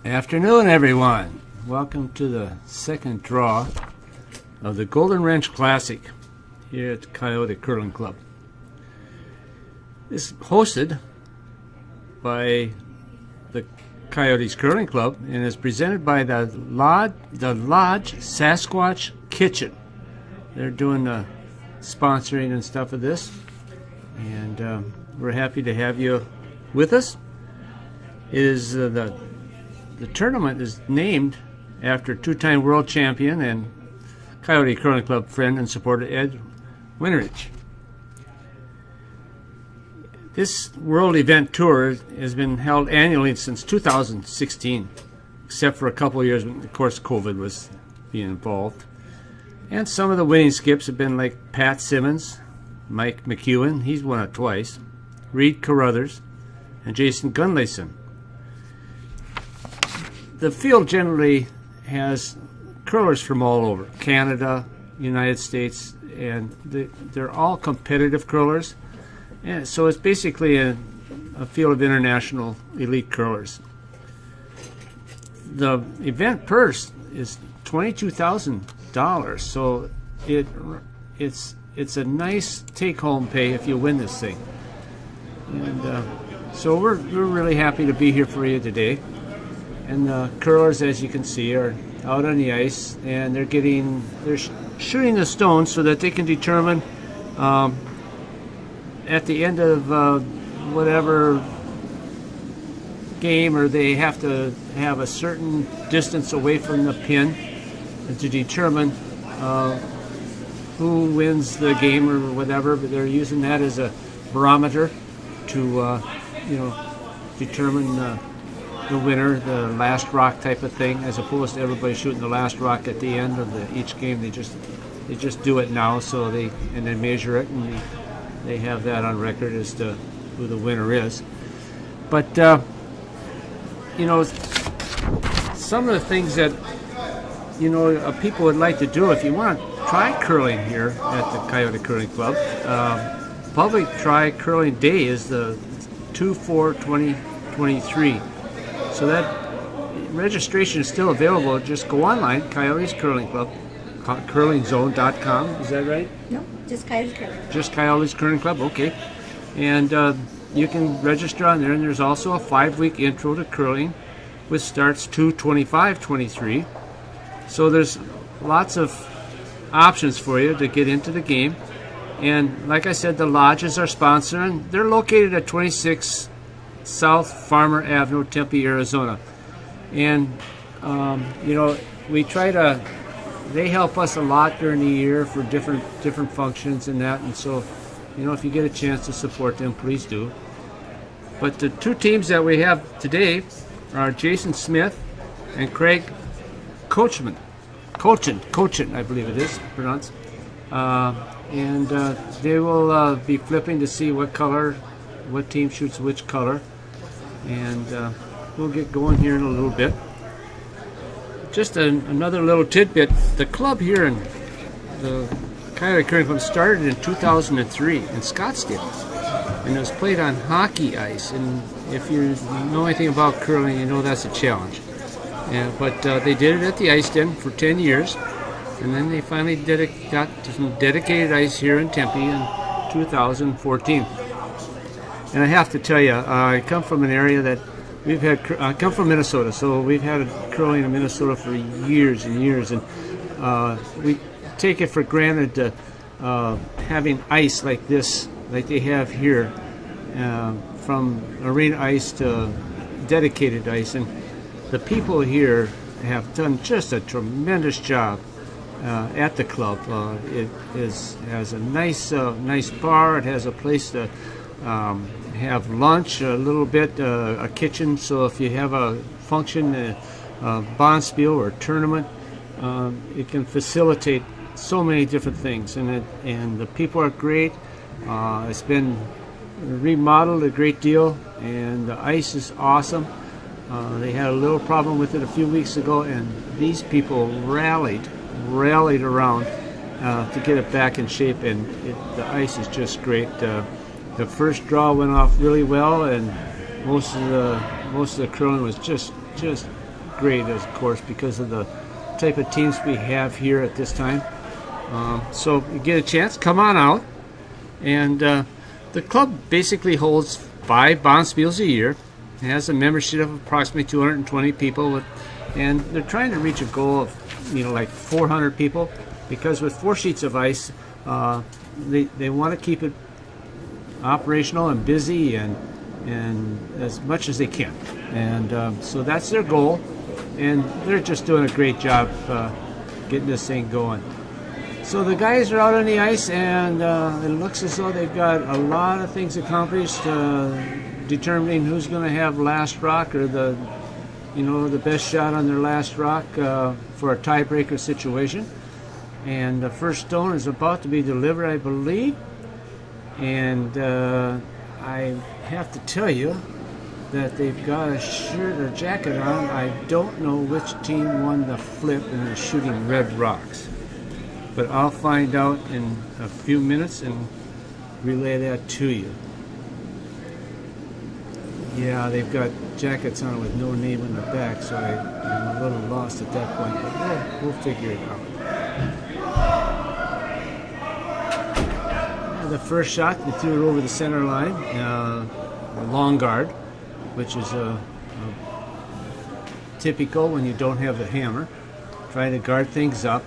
Afternoon, everyone. Welcome to the second draw of the Golden Wrench Classic here at the Coyote Curling Club. This is hosted by the Coyotes Curling Club and is presented by the Lodge Sasquatch Kitchen. They're doing the sponsoring and stuff of this, and we're happy to have you with us. It is the tournament is named after two-time world champion and Coyote Curling Club friend and supporter Ed Werenich. This world event tour has been held annually since 2016, except for a couple of years when, of course, COVID was being involved. And some of the winning skips have been like Pat Simmons, Mike McEwen, he's won it twice, Reed Carruthers, and Jason Gunlayson. The field generally has curlers from all over, Canada, United States, and they're all competitive curlers. And so it's basically a field of international elite curlers. The event purse is $22,000, so it's a nice take-home pay if you win this thing. And so we're really happy to be here for you today. And the curlers, as you can see, are out on the ice, and they're shooting the stones so that they can determine at the end of whatever game, or they have to have a certain distance away from the pin to determine who wins the game or whatever. But they're using that as a barometer to determine the winner, the last rock type of thing, as opposed to everybody shooting the last rock at the end of each game. They just do it now, so they measure it, and they have that on record as to who the winner is. But some of the things that people would like to do, if you want to try curling here at the Coyote Curling Club, Public Try Curling Day is the 2/4/2023. So that registration is still available. Just go online, Coyotes Curling Club, curlingzone.com. Is that right? No, just Coyotes Curling. Just Coyotes Curling Club, okay. And you can register on there, and there's also a 5-week intro to curling, which starts 2/25/23. So there's lots of options for you to get into the game. And like I said, the Lodge is our sponsor, and they're located at 26 South Farmer Avenue, Tempe, Arizona. And we try to. They help us a lot during the year for different functions and that. And so, if you get a chance to support them, please do. But the two teams that we have today are Jason Smith and Craig Cochin, I believe it is pronounced. And they will be flipping to see what team shoots which color. And we'll get going here in a little bit. Just another little tidbit. The club here in the Coyote Curling Club started in 2003 in Scottsdale. And it was played on hockey ice. And if you know anything about curling, you know that's a challenge. But they did it at the Ice Den for 10 years. And then they finally got some dedicated ice here in Tempe in 2014. And I have to tell you, I come from an area that I come from Minnesota, so we've had curling in Minnesota for years and years, and we take it for granted having ice like this, like they have here, from arena ice to dedicated ice. And the people here have done just a tremendous job at the club. It has a nice bar. It has a place to have lunch, a little bit, a kitchen, so if you have a function, a bonspiel or a tournament, it can facilitate so many different things. And the people are great. It's been remodeled a great deal, and the ice is awesome. They had a little problem with it a few weeks ago, and these people rallied around to get it back in shape, and the ice is just great. The first draw went off really well, and most of the curling was just great, of course, because of the type of teams we have here at this time. So you get a chance, come on out. And the club basically holds 5 bonspiels a year. It has a membership of approximately 220 people, and they're trying to reach a goal of, like 400 people, because with 4 sheets of ice, they want to keep it operational and busy and as much as they can. And so that's their goal, and they're just doing a great job getting this thing going. So the guys are out on the ice, and it looks as though they've got a lot of things accomplished, determining who's going to have last rock, or the best shot on their last rock for a tiebreaker situation. And the first stone is about to be delivered, I believe. And I have to tell you that they've got a shirt or jacket on. I don't know which team won the flip and is shooting red rocks. But I'll find out in a few minutes and relay that to you. Yeah, they've got jackets on with no name on the back, so I'm a little lost at that point, but we'll figure it out. The first shot, they threw it over the center line, a long guard, which is typical when you don't have the hammer, trying to guard things up.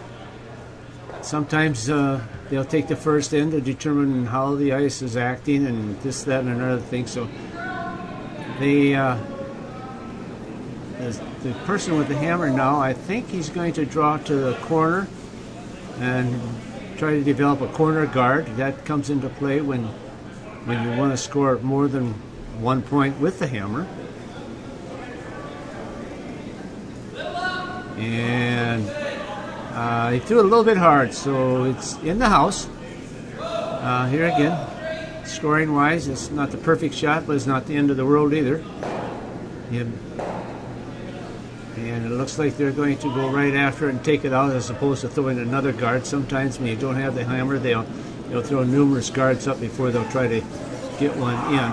Sometimes they'll take the first in to determine how the ice is acting and this, that, and another thing. So the person with the hammer now, I think he's going to draw to the corner and try to develop a corner guard. That comes into play when you want to score more than 1 point with the hammer. And he threw it a little bit hard, so it's in the house. Here again, scoring wise, it's not the perfect shot, but it's not the end of the world either. And it looks like they're going to go right after it and take it out, as opposed to throwing another guard. Sometimes when you don't have the hammer, they'll throw numerous guards up before they'll try to get one in.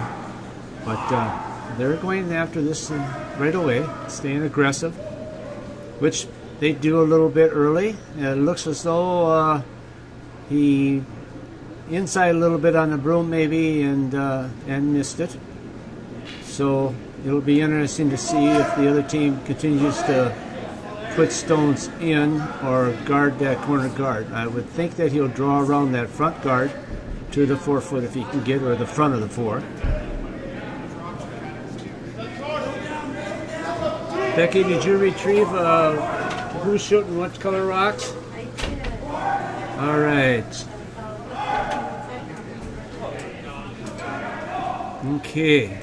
But they're going after this right away, staying aggressive, which they do a little bit early. It looks as though he inside a little bit on the broom maybe and missed it. So it'll be interesting to see if the other team continues to put stones in or guard that corner guard. I would think that he'll draw around that front guard to the 4 foot if he can get, or the front of the 4. Becky, did you retrieve who's shooting what color rocks? I did. All right. Okay.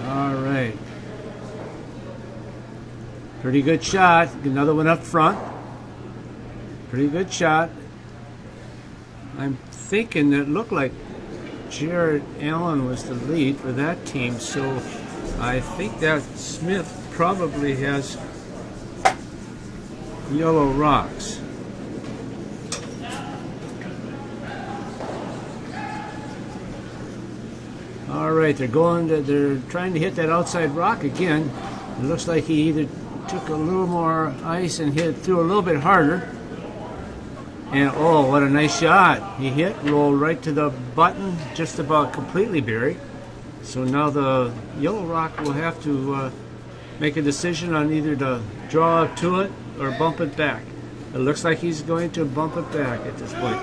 All right. Pretty good shot. Another one up front. Pretty good shot. I'm thinking that it looked like Jared Allen was the lead for that team, so I think that Smith probably has yellow rocks. All right, they're trying to hit that outside rock again. It looks like he either took a little more ice and threw a little bit harder. And oh, what a nice shot. He rolled right to the button, just about completely buried. So now the yellow rock will have to make a decision on either to draw up to it or bump it back. It looks like he's going to bump it back at this point.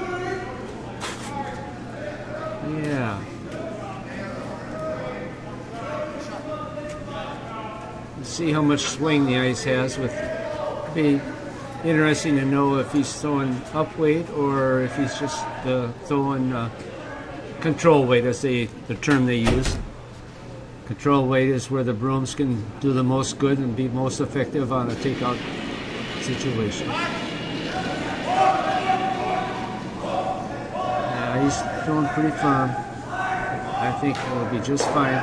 Yeah. Let's see how much swing the ice has. Be interesting to know if he's throwing up weight or if he's just throwing control weight, as the term they use. Control weight is where the brooms can do the most good and be most effective on a takeout situation. Yeah, he's throwing pretty firm. I think it'll be just fine.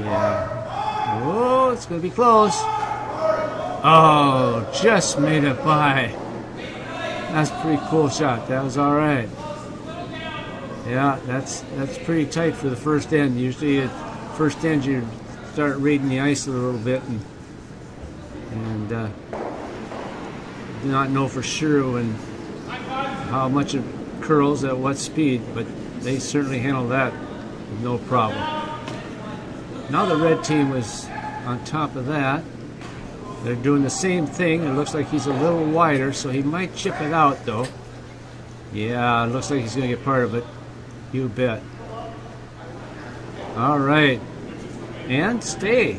Yeah. Oh, it's going to be close. Oh, just made it by. That's a pretty cool shot. That was all right. Yeah, that's pretty tight for the first end. Usually at first end you start reading the ice a little bit and do not know for sure how much it curls at what speed, but they certainly handle that with no problem. Now the red team was on top of that. They're doing the same thing. It looks like he's a little wider, so he might chip it out though. Yeah, it looks like he's going to get part of it. You bet. All right. And stay.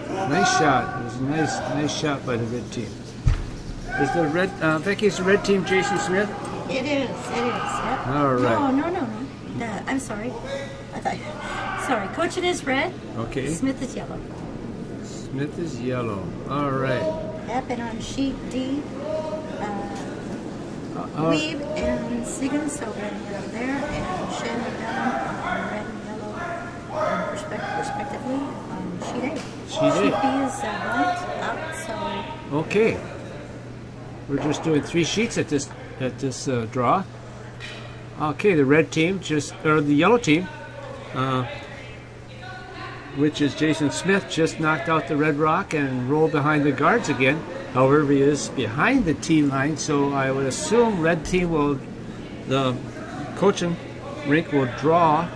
Nice shot. It was a nice shot by the red team. Is the red, Vicky's the red team Jason Smith? It is. Yep. All right. No. I'm sorry. Sorry. Coach, it is red. Okay. Smith is yellow. Smith is yellow. All right. Yep, and on sheet D, Weeb and Sigan, so red and yellow there, and Shannon down on red and yellow respectively on sheet A. Sheet B is white out, so... Okay. We're just doing 3 sheets at this draw. Okay, the red team the yellow team, which is Jason Smith, just knocked out the red rock and rolled behind the guards again. However, he is behind the tee line, so I would assume red team the coaching rink will draw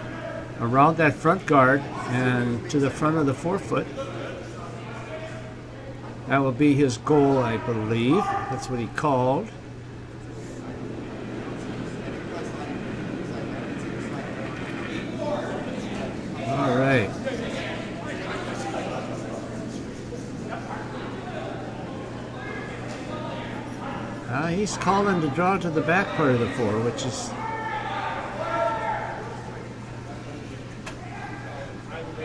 around that front guard and to the front of the 4-foot. That will be his goal, I believe. That's what he called. All right. He's calling to draw to the back part of the 4, which is...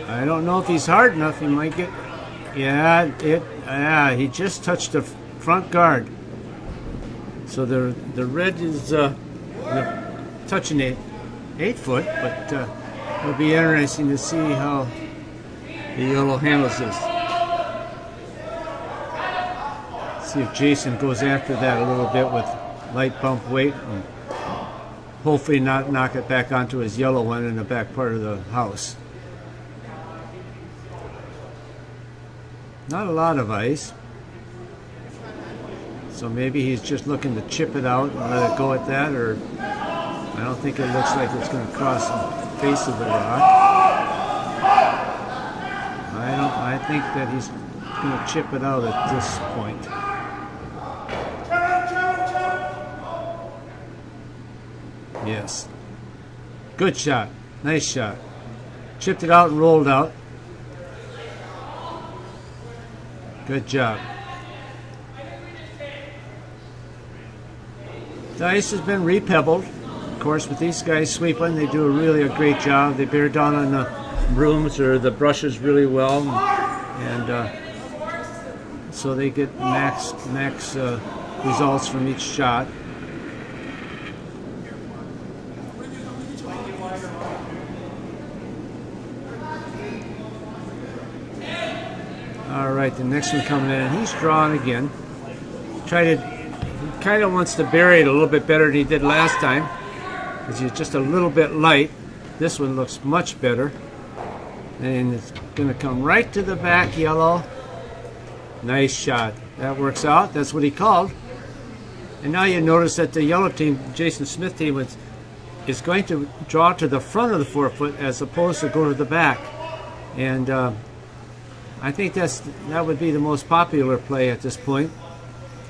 I don't know if he's hard enough. He might get... Yeah, he just touched the front guard. So the red is touching the 8-foot, but it'll be interesting to see how the yellow handles this. See if Jason goes after that a little bit with light bump weight and hopefully not knock it back onto his yellow one in the back part of the house. Not a lot of ice, so maybe he's just looking to chip it out and let it go at that, or I don't think it looks like it's going to cross the face of the rock. I think that he's going to chip it out at this point. Yes. Good shot. Nice shot. Chipped it out and rolled out. Good job. The ice has been repebbled. Of course, with these guys sweeping, they do really a great job. They bear down on the brooms or the brushes really well, and so they get max results from each shot. All right, the next one coming in, and he's drawing again. He kind of wants to bury it a little bit better than he did last time, because he's just a little bit light. This one looks much better, and it's going to come right to the back, yellow. Nice shot. That works out. That's what he called. And now you notice that the yellow team, Jason Smith team, is going to draw to the front of the 4-foot as opposed to go to the back, and I think that would be the most popular play at this point,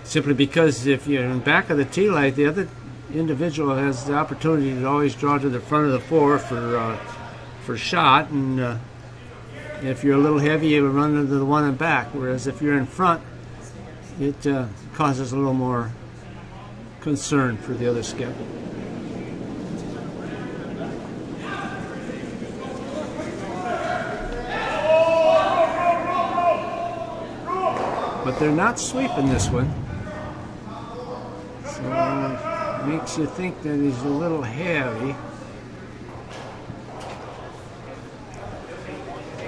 simply because if you're in back of the tee light, the other individual has the opportunity to always draw to the front of the 4 for shot, and if you're a little heavy, you run into the one in back. Whereas if you're in front, it causes a little more concern for the other skip. But they're not sweeping this one, so it makes you think that he's a little heavy.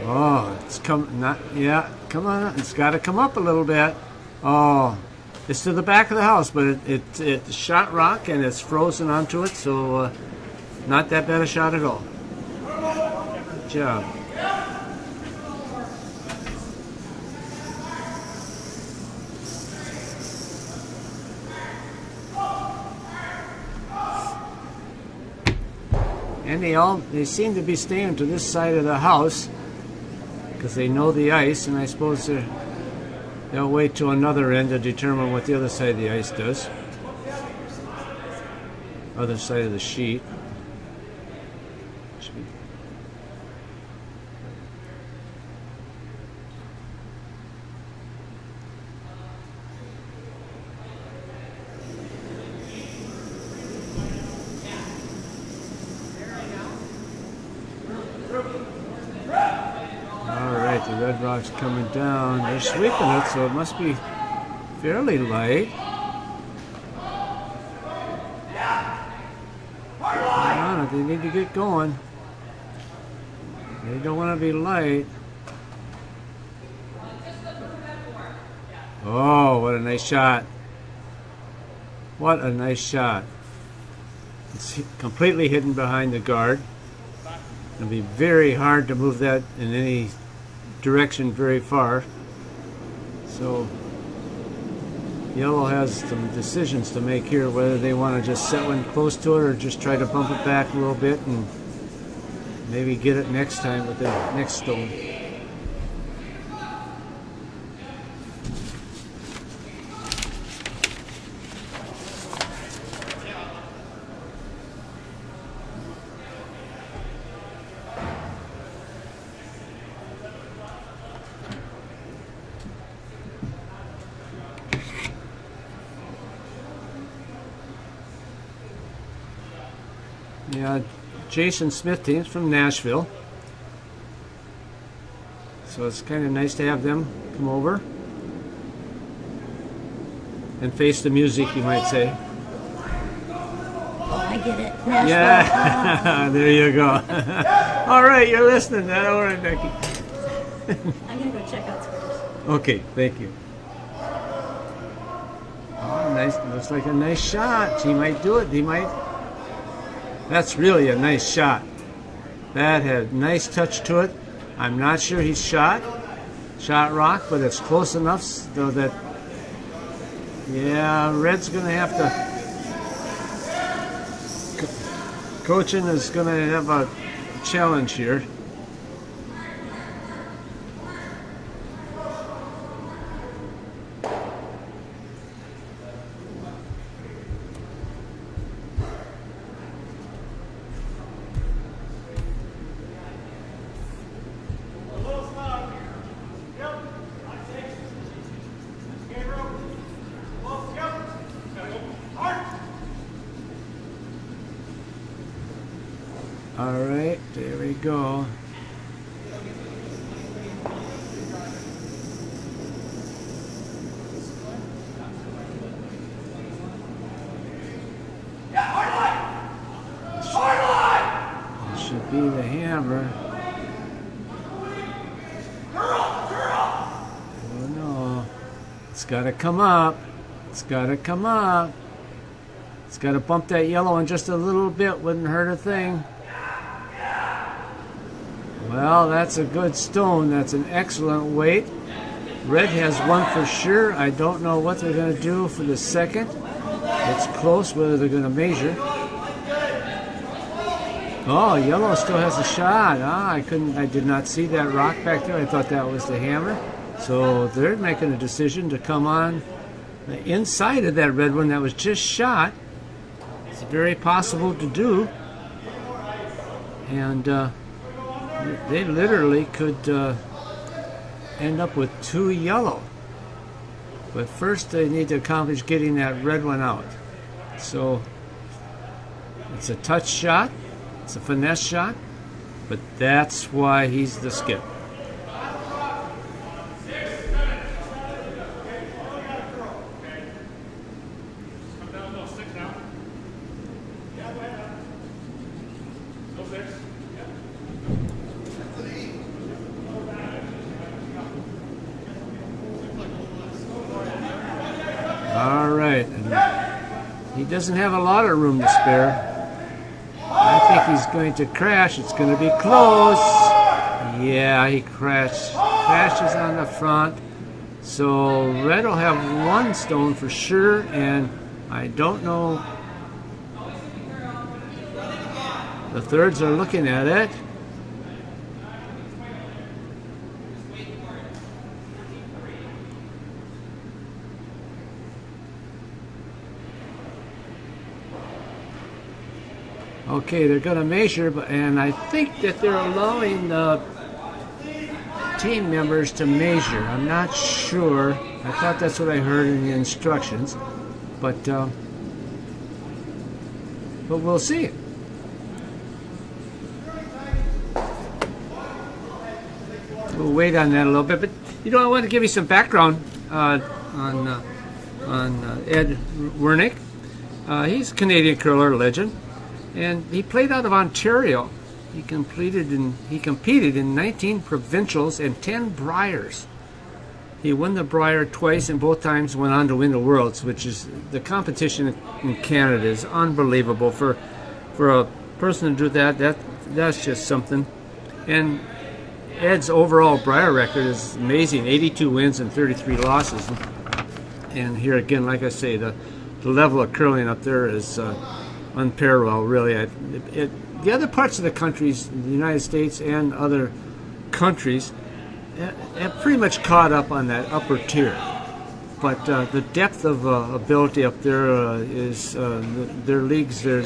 Oh, it's come on, it's got to come up a little bit. Oh, it's to the back of the house, but it's shot rock and it's frozen onto it, so Not that bad a shot at all. Good job. And they seem to be staying to this side of the house because they know the ice, and I suppose they'll wait till another end to determine what the other side of the ice does. Other side of the sheet. Alright, the red rock's coming down. They're sweeping it, so it must be fairly light. They need to get going. They don't want to be light. Oh, what a nice shot. What a nice shot. It's completely hidden behind the guard. It'll be very hard to move that in any direction very far. So yellow has some decisions to make here, whether they want to just set one close to it or just try to bump it back a little bit and maybe get it next time with the next stone. Yeah, Jason Smith team's from Nashville, so it's kind of nice to have them come over and face the music, you might say. Oh, I get it. Nashville. Yeah, there you go. All right, you're listening. All right, Becky. I'm going to go check out scores. Okay, thank you. Oh, nice. Looks like a nice shot. He might do it. He might. That's really a nice shot. That had a nice touch to it. I'm not sure he's shot rock, but it's close enough so that, yeah, red's going to have to, coaching is going to have a challenge here. All right, there we go. This should be the hammer. Oh no. It's got to come up. It's got to come up. It's got to bump that yellow in just a little bit. Wouldn't hurt a thing. Well, that's a good stone. That's an excellent weight. Red has one for sure. I don't know what they're going to do for the second. It's close whether they're going to measure. Oh, yellow still has a shot. I did not see that rock back there. I thought that was the hammer. So they're making a decision to come on the inside of that red one that was just shot. It's very possible to do. And they literally could end up with two yellow. But first they need to accomplish getting that red one out. So it's a touch shot, it's a finesse shot, but that's why he's the skip. All right, and he doesn't have a lot of room to spare. I think he's going to crash. It's going to be close. Yeah, he crashes on the front. So red will have one stone for sure, and I don't know. The thirds are looking at it. Okay, they're going to measure, and I think that they're allowing the team members to measure. I'm not sure. I thought that's what I heard in the instructions, but we'll see. We'll wait on that a little bit, but I want to give you some background on Ed Werenich. He's a Canadian curler legend. And he played out of Ontario. He competed in 19 provincials and 10 Briers. He won the Brier twice, and both times went on to win the Worlds, which is the competition in Canada is unbelievable. For a person to do that's just something. And Ed's overall Brier record is amazing: 82 wins and 33 losses. And here again, like I say, the level of curling up there is unparalleled, really. The other parts of the countries, the United States and other countries, have pretty much caught up on that upper tier. But the depth of ability up there is their leagues. They're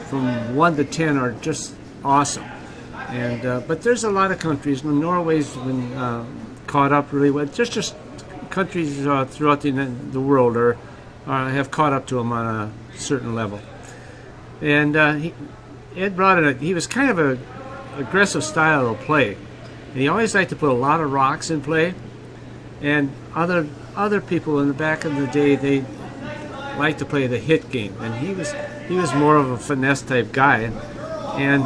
from 1 to 10 are just awesome. And but there's a lot of countries. Norway's been caught up really well. Just countries throughout the world have caught up to them on a certain level. And Ed brought in he was kind of an aggressive style of play. And he always liked to put a lot of rocks in play. And other people in the back of the day, they liked to play the hit game. And he was more of a finesse type guy. And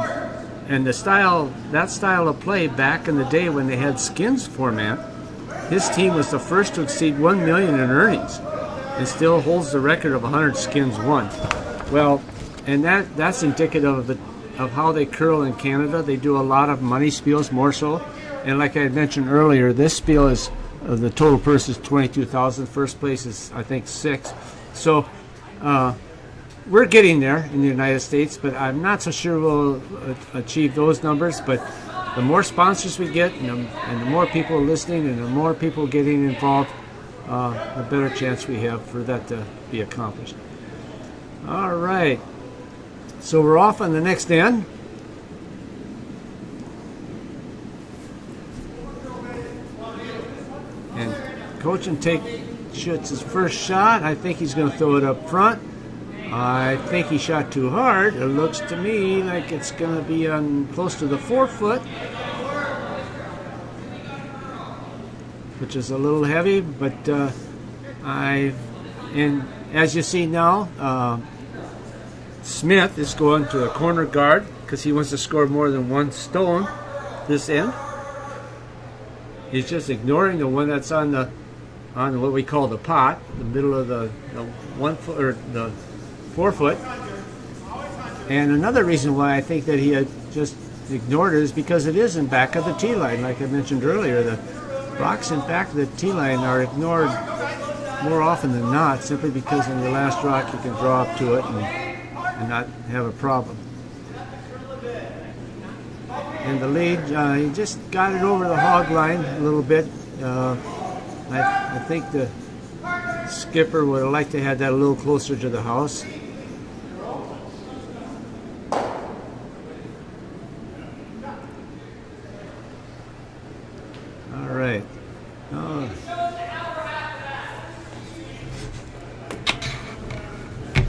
that style of play back in the day when they had skins format, his team was the first to exceed 1 million in earnings and still holds the record of 100 skins won. Well, and that's indicative of how they curl in Canada. They do a lot of money spiels, more so. And like I had mentioned earlier, this spiel is the total purse is $22,000. First place is, I think, $6,000. So we're getting there in the United States, but I'm not so sure we'll achieve those numbers. But the more sponsors we get, and the more people listening, and the more people getting involved, the better chance we have for that to be accomplished. All right. So we're off on the next end. And Coach and shoots his first shot. I think he's going to throw it up front. I think he shot too hard. It looks to me like it's going to be on close to the 4 foot, which is a little heavy. But and as you see now, Smith is going to a corner guard because he wants to score more than one stone this end. He's just ignoring the one that's on what we call the pot, the middle of the 1 foot or the 4 foot. And another reason why I think that he had just ignored it is because it is in back of the tee line. Like I mentioned earlier, the rocks in back of the tee line are ignored more often than not, simply because on your last rock you can draw up to it and not have a problem. And the lead, he just got it over the hog line a little bit. I think the skipper would have liked to have that a little closer to the house. All right.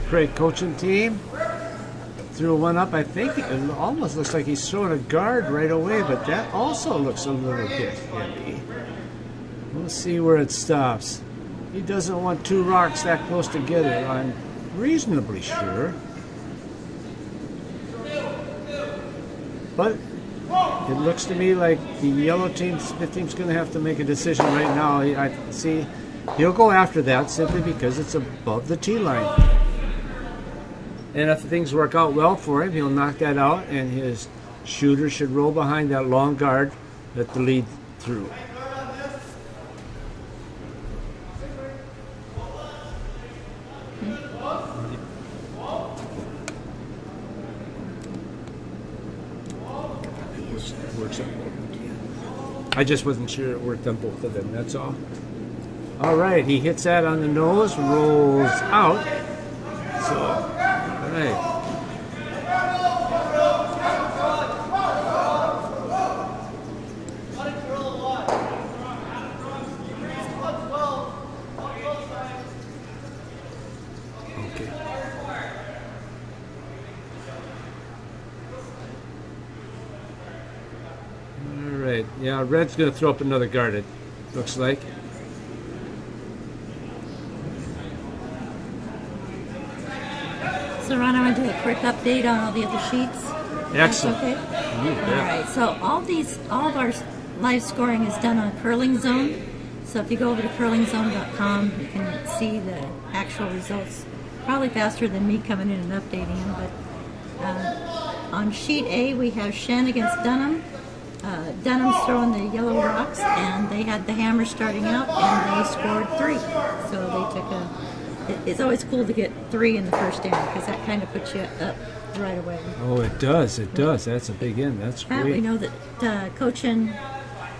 Great coaching team. Threw one up. I think it almost looks like he's throwing a guard right away, but that also looks a little bit heavy. We'll see where it stops. He doesn't want two rocks that close together, I'm reasonably sure. But it looks to me like the yellow team's going to have to make a decision right now. I see he'll go after that simply because it's above the tee line. And if things work out well for him, he'll knock that out, and his shooter should roll behind that long guard at the lead through. Works on both. I just wasn't sure it worked on both of them, that's all. All right, he hits that on the nose, rolls out. So, all right. Okay. All right. Yeah, Red's going to throw up another guard, it looks like. So Ron, I want to do a quick update on all the other sheets. Excellent. Okay. All right. So all of our live scoring is done on Curling Zone. So if you go over to curlingzone.com, you can see the actual results. Probably faster than me coming in and updating them. But on sheet A, we have Shen against Dunham. Dunham's throwing the yellow rocks, and they had the hammer starting out, and they scored 3. So they took a. It's always cool to get 3 in the first inning because that kind of puts you up right away. Oh, it does. It does. That's a big end. That's great. We know that Cochin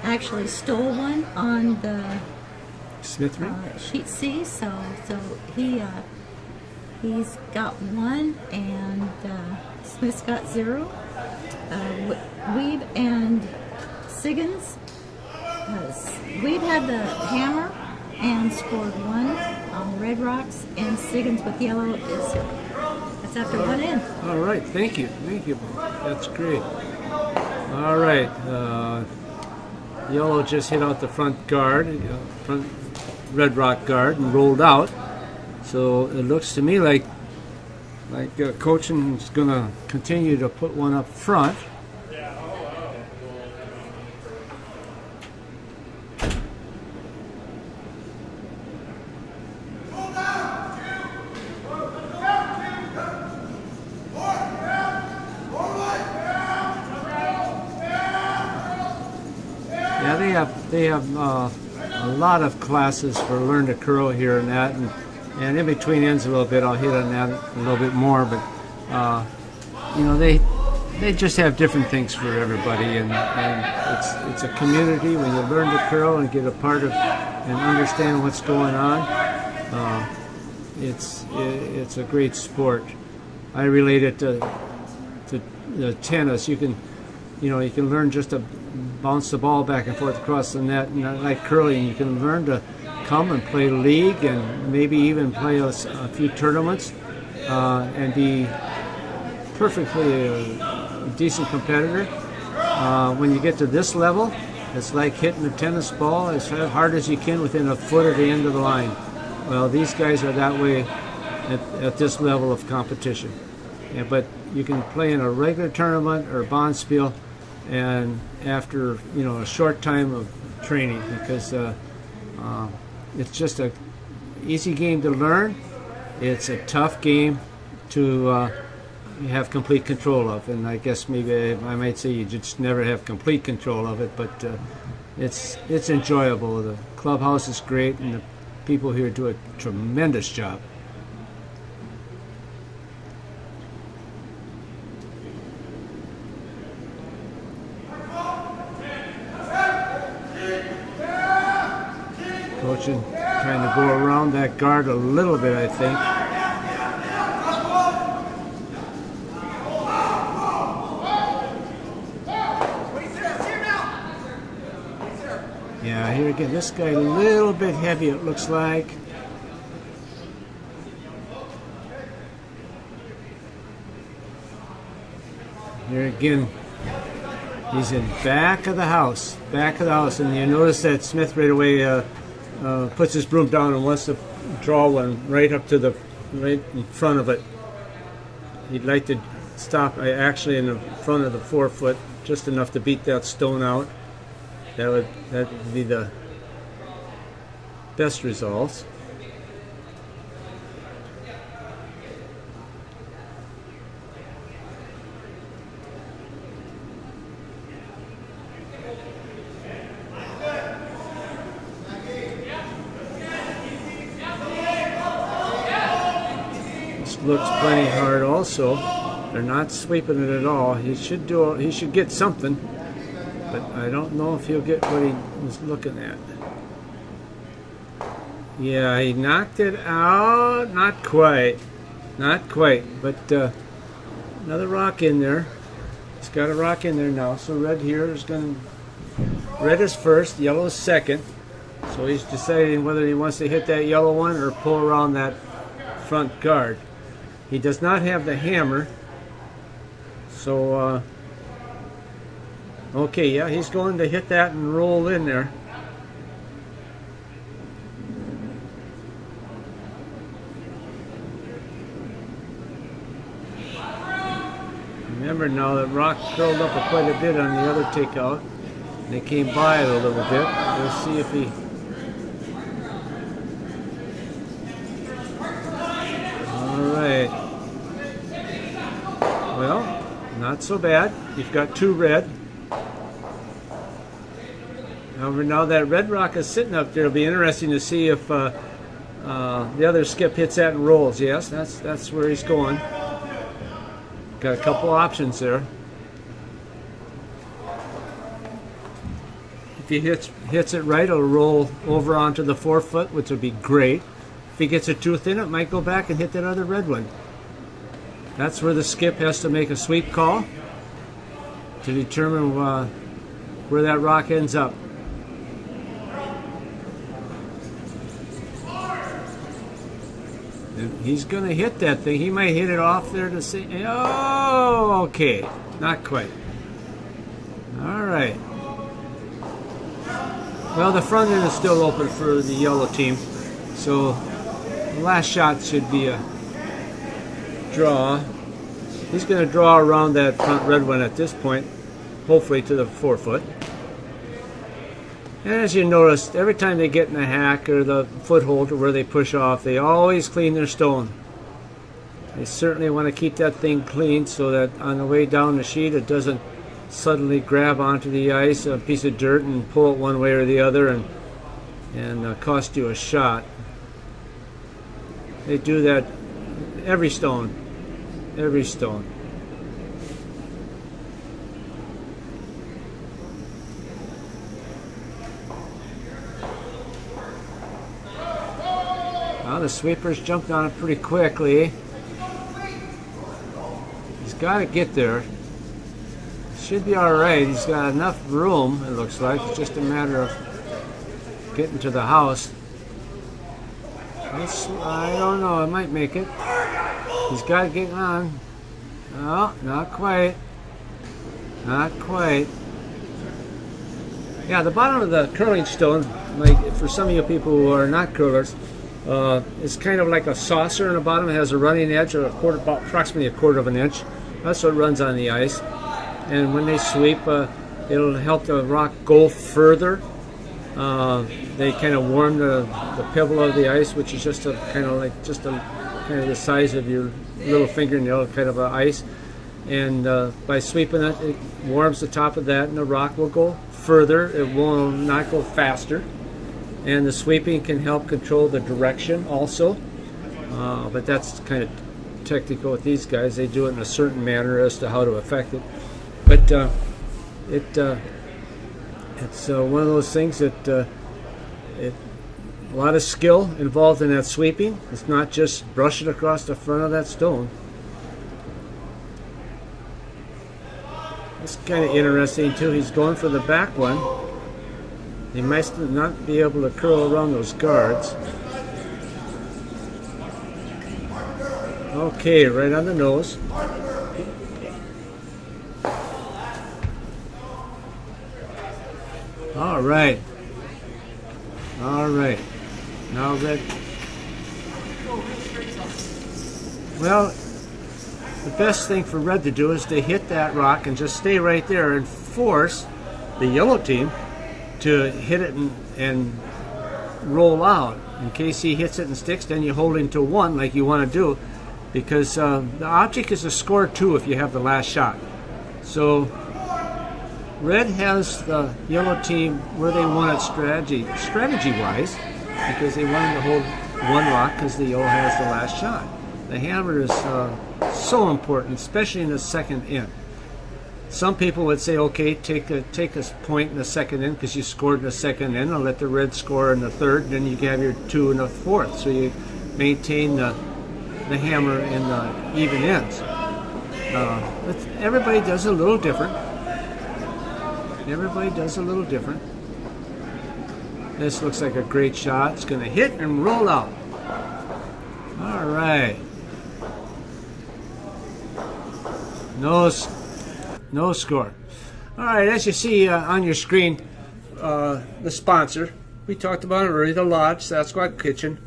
actually stole one on the Smith ring? sheet C, so he's got 1, and Smith's got 0. Weeb and Siggins. Weeb had the hammer and scored 1 on the red rocks, and Siggins with yellow is 0. That's after 1 in. All right, thank you. That's great. All right, yellow just hit out the front guard, front red rock guard, and rolled out. So it looks to me like Cochin's going to continue to put one up front. Yeah, they have a lot of classes for Learn to Curl here and that, and in between ends a little bit, I'll hit on that a little bit more. But they just have different things for everybody, and it's a community. When you learn to curl and get a part of and understand what's going on, it's a great sport. I relate it to tennis. You can learn just to bounce the ball back and forth across the net, and like curling, you can learn to come and play league and maybe even play a few tournaments and be perfectly a decent competitor. When you get to this level, it's like hitting a tennis ball as hard as you can within a foot of the end of the line. Well, these guys are that way at this level of competition. Yeah, but you can play in a regular tournament or bonspiel, and after a short time of training, because it's just a easy game to learn. It's a tough game to have complete control of, and I guess maybe I might say you just never have complete control of it, but it's enjoyable. The clubhouse is great, and the people here do a tremendous job. Cochin trying to go around that guard a little bit, I think. Yeah, here again, this guy a little bit heavy, it looks like. Here again, he's in back of the house, and you notice that Smith right away puts his broom down and wants to draw one right up to right in front of it. He'd like to stop actually in the front of the 4 foot, just enough to beat that stone out. That would be the best results. looks plenty hard also. They're not sweeping it at all. He should get something, but I don't know if he'll get what he was looking at. Yeah, he knocked it out. Not quite. Not quite. But another rock in there. He's got a rock in there now. So red here is going to... Red is first, yellow is second. So he's deciding whether he wants to hit that yellow one or pull around that front guard. He does not have the hammer. So, okay, yeah, he's going to hit that and roll in there. Remember now that rock curled up quite a bit on the other takeout. They came by it a little bit. We'll see if he... Alright. Well, not so bad. You've got two red. However, now that red rock is sitting up there, it'll be interesting to see if the other skip hits that and rolls. Yes, that's where he's going. Got a couple options there. If he hits it right, it'll roll over onto the 4-foot, which would be great. If he gets a tooth in, it might go back and hit that other red one. That's where the skip has to make a sweep call to determine where that rock ends up. And he's going to hit that thing. He might hit it off there to see. Oh, okay. Not quite. All right. Well, the front end is still open for the yellow team. So the last shot should be a draw. He's going to draw around that front red one at this point, hopefully to the 4-foot. And as you noticed, every time they get in the hack or the foothold or where they push off, they always clean their stone. They certainly want to keep that thing clean so that on the way down the sheet it doesn't suddenly grab onto the ice, a piece of dirt, and pull it one way or the other and cost you a shot. They do that every stone. Every stone. Well, the sweepers jumped on it pretty quickly. He's got to get there. Should be all right. He's got enough room, it looks like. It's just a matter of getting to the house. I don't know. I might make it. He's got to get on. No, not quite. Not quite. Yeah, the bottom of the curling stone, like for some of you people who are not curlers, is kind of like a saucer on the bottom. It has a running edge of approximately a quarter of an inch. That's what runs on the ice. And when they sweep, it'll help the rock go further. They kind of warm the pebble of the ice, which is just kind of the size of your little fingernail, kind of ice. And by sweeping it, it warms the top of that, and the rock will go further. It will not go faster. And the sweeping can help control the direction also. But that's kind of technical with these guys. They do it in a certain manner as to how to affect it. But it's one of those things that a lot of skill involved in that sweeping. It's not just brushing across the front of that stone. It's kind of interesting too. He's going for the back one. He might not be able to curl around those guards. Okay, right on the nose. All right. All right. Now red. Well, the best thing for red to do is to hit that rock and just stay right there and force the yellow team to hit it and roll out. In case he hits it and sticks, then you hold him to 1 like you want to do, because the object is a score 2 if you have the last shot. So red has the yellow team where they want it strategy-wise, because they want him to hold 1 rock because the yellow has the last shot. The hammer is so important, especially in the second in. Some people would say, okay, take a point in the second in because you scored in the second in, and let the red score in the third, then you have your 2 in the fourth. So you maintain the hammer in the even ends. But everybody does a little different. Everybody does a little different. This looks like a great shot. It's going to hit and roll out. All right. No score. All right, as you see on your screen, the sponsor. We talked about it already, the Lodge, Sasquatch Kitchen.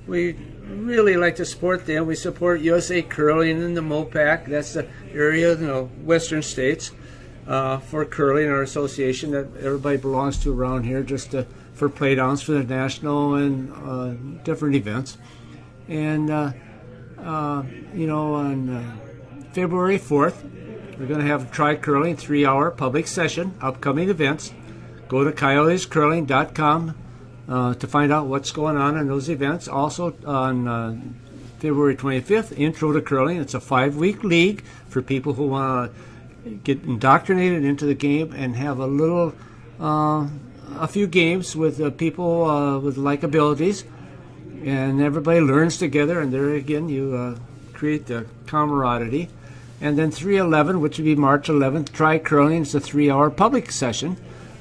We really like to support them. We support USA Curling in the MOPAC. That's the area in the western states for curling, our association that everybody belongs to around here, just for playdowns for the national and different events. And, on February 4th, we're going to have a Try Curling 3-hour public session, upcoming events. Go to coyotescurling.com to find out what's going on in those events. Also on February 25th, Intro to Curling. It's a 5-week league for people who want to get indoctrinated into the game and have a few games with people with like abilities. And everybody learns together, and there again you create the camaraderie. And then 3/11, which would be March 11th, Try Curling. It's a 3-hour public session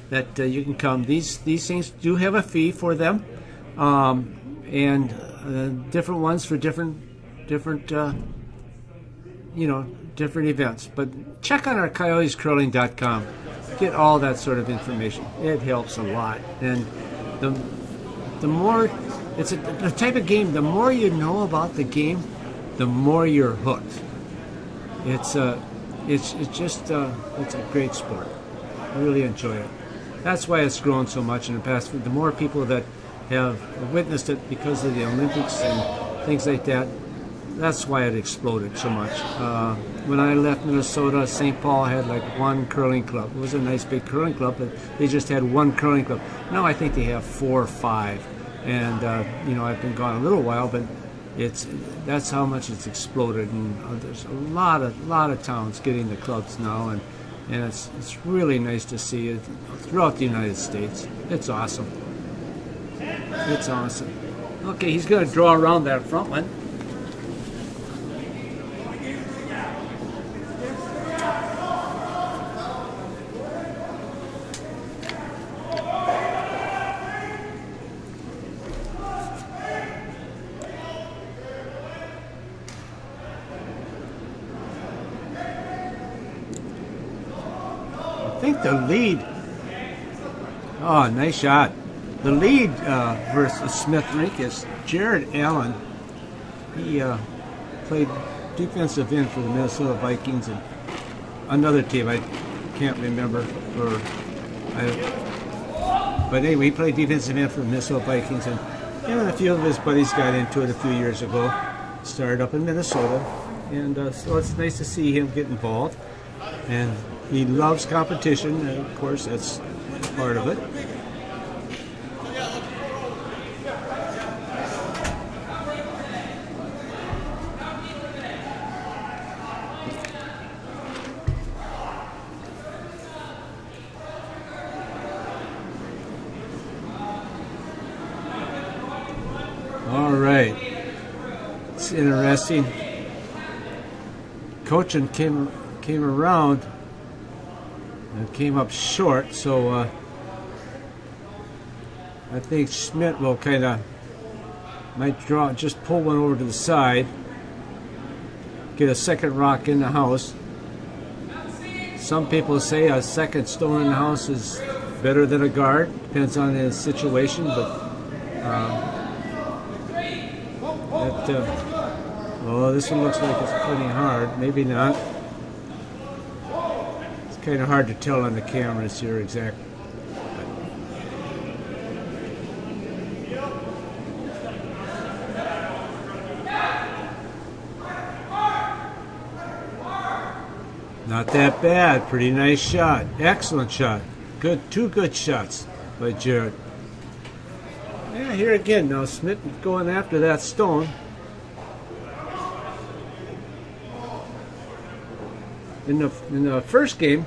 that you can come. These things do have a fee for them, and different ones for different events. But check on our coyotescurling.com. Get all that sort of information. It helps a lot. And the more it's the type of game, the more you know about the game, the more you're hooked. It's a great sport. I really enjoy it. That's why it's grown so much in the past. The more people that have witnessed it because of the Olympics and things like that, that's why it exploded so much. When I left Minnesota, St. Paul had like one curling club. It was a nice big curling club, but they just had one curling club. Now I think they have 4 or 5. And I've been gone a little while, but that's how much it's exploded. And there's a lot of towns getting the clubs now, and it's really nice to see it throughout the United States. It's awesome. It's awesome. Okay, he's going to draw around that front one. I think the lead. Oh, nice shot. The lead versus Smith Rink is Jared Allen. He played defensive end for the Minnesota Vikings and another team I can't remember. But anyway, he played defensive end for the Minnesota Vikings, and him and a few of his buddies got into it a few years ago. Started up in Minnesota, and so it's nice to see him get involved. And he loves competition, and of course that's part of it. All right, it's interesting. Coaching came around and came up short, so I think Schmidt will might just pull one over to the side, get a second rock in the house. Some people say a second stone in the house is better than a guard. Depends on the situation, but this one looks like it's pretty hard. Maybe not. It's kind of hard to tell on the cameras here exactly. Not that bad. Pretty nice shot. Excellent shot. Two good shots by Jared. Yeah, here again now, Smith going after that stone. in the first game,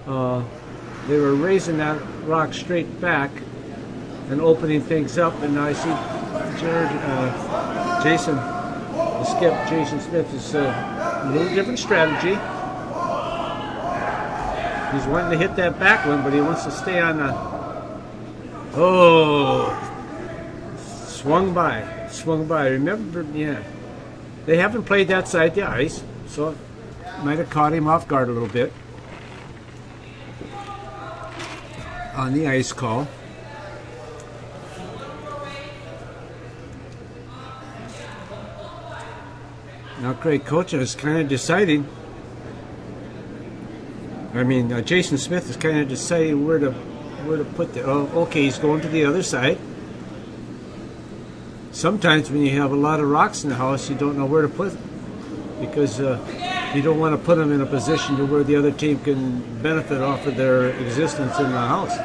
they were raising that rock straight back and opening things up, and now I see Jason, the skip, Jason Smith, is a little different strategy. He's wanting to hit that back one, but he wants to stay on the... Oh! Swung by. Remember, yeah. They haven't played that side of the ice, so it might have caught him off guard a little bit on the ice call. Now Craig Kocha is kind of deciding. Jason Smith is kind of deciding where to put the... Oh, okay, he's going to the other side. Sometimes when you have a lot of rocks in the house, you don't know where to put them because you don't want to put them in a position to where the other team can benefit off of their existence in the house.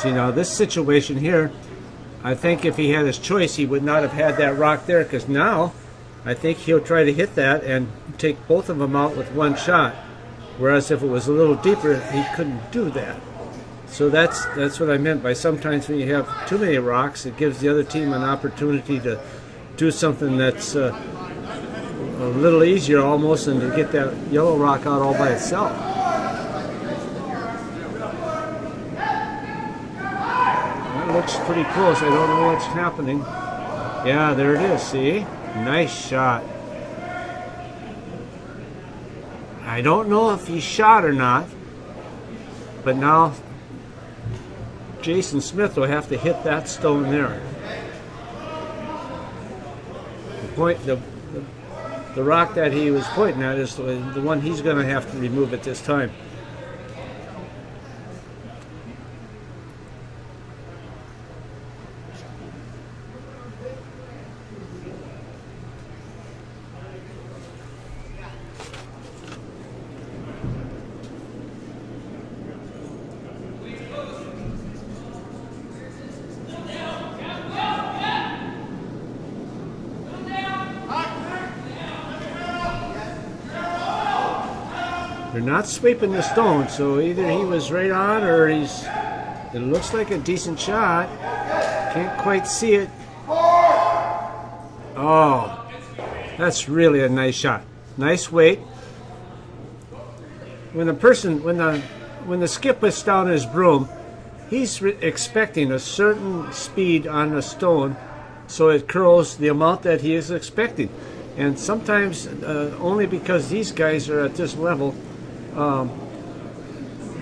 See, now this situation here, I think if he had his choice, he would not have had that rock there, because now I think he'll try to hit that and take both of them out with one shot. Whereas if it was a little deeper, he couldn't do that. So that's what I meant by sometimes when you have too many rocks, it gives the other team an opportunity to do something that's a little easier almost than to get that yellow rock out all by itself. Looks pretty close. I don't know what's happening. Yeah, there it is. See? Nice shot. I don't know if he shot or not, but now Jason Smith will have to hit that stone there. The rock that he was pointing at is the one he's going to have to remove at this time. They're not sweeping the stone, so either he was right on or it looks like a decent shot. Can't quite see it. Oh, that's really a nice shot. Nice weight. When the skip puts down his broom, he's expecting a certain speed on the stone, so it curls the amount that he is expecting. And sometimes, only because these guys are at this level,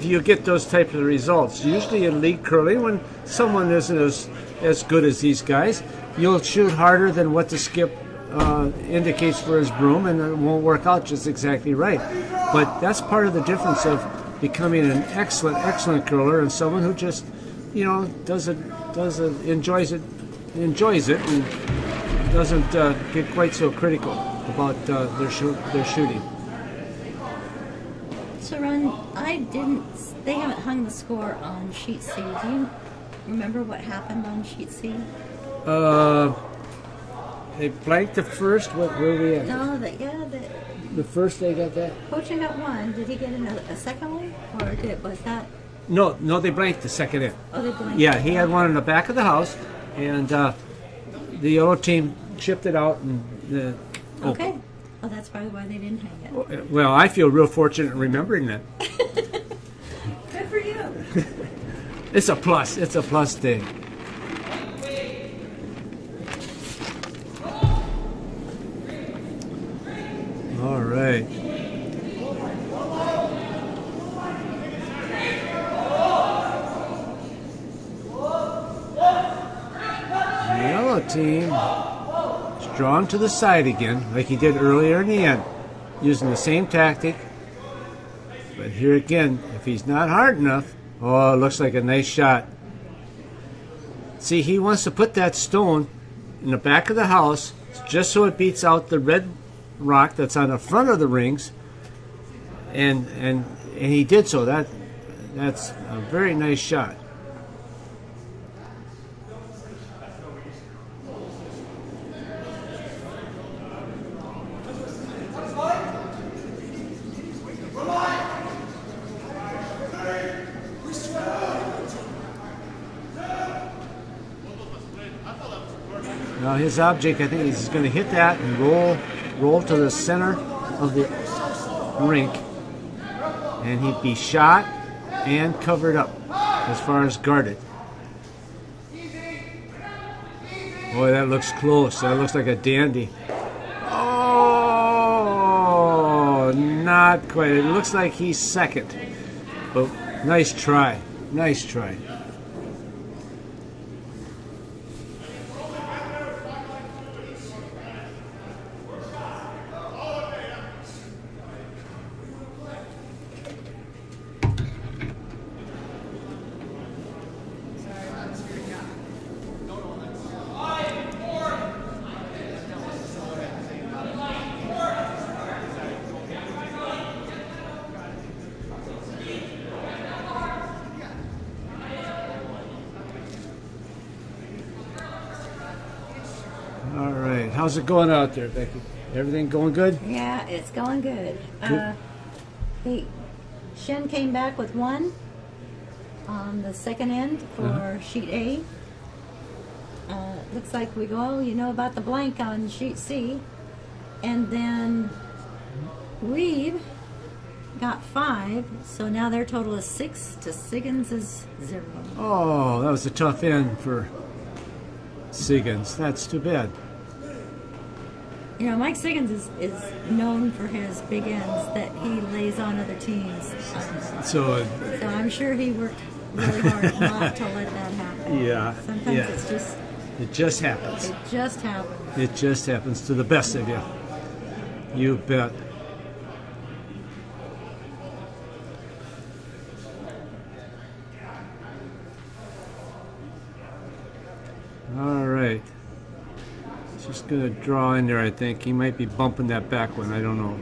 you get those types of results. Usually in league curling, when someone isn't as good as these guys, you'll shoot harder than what the skip indicates for his broom, and it won't work out just exactly right. But that's part of the difference of becoming an excellent curler and someone who just, enjoys it, and doesn't get quite so critical about their shooting. So Ron, they haven't hung the score on sheet C. Do you remember what happened on sheet C? They blanked the first. Where were we at? No, the first they got that. Coaching got one. Did he get a second one, or was that? No, they blanked the second in. Oh, they blanked. Yeah, he had one in the back of the house, and the yellow team chipped it out and. Okay. Oh, that's probably why they didn't hang it. Well, I feel real fortunate in remembering that. Good for you. It's a plus. It's a plus thing. All right. The yellow team is drawn to the side again, like he did earlier in the end, using the same tactic. But here again, if he's not hard enough, oh, it looks like a nice shot. See, he wants to put that stone in the back of the house just so it beats out the red rock that's on the front of the rings, and he did so. That's a very nice shot. Now his object, I think, is he's going to hit that and roll to the center of the rink, and he'd be shot and covered up as far as guarded. Boy, that looks close. That looks like a dandy. Oh, not quite. It looks like he's second. But nice try. Nice try. All right. How's it going out there, Becky? Everything going good? Yeah, it's going good. Shin came back with 1 on the second end for sheet A. Looks like we go, you know about the blank on sheet C. And then Reeve got 5, so now their total is 6 to Siggins is 0. Oh, that was a tough end for Siggins. That's too bad. You know, Mike Siggins is known for his big ends that he lays on other teams. So I'm sure he worked really hard not to let that happen. yeah, Sometimes yeah. it just happens. It just happens. It just happens to the best of you. You bet. All right. Just going to draw in there, I think. He might be bumping that back one. I don't know.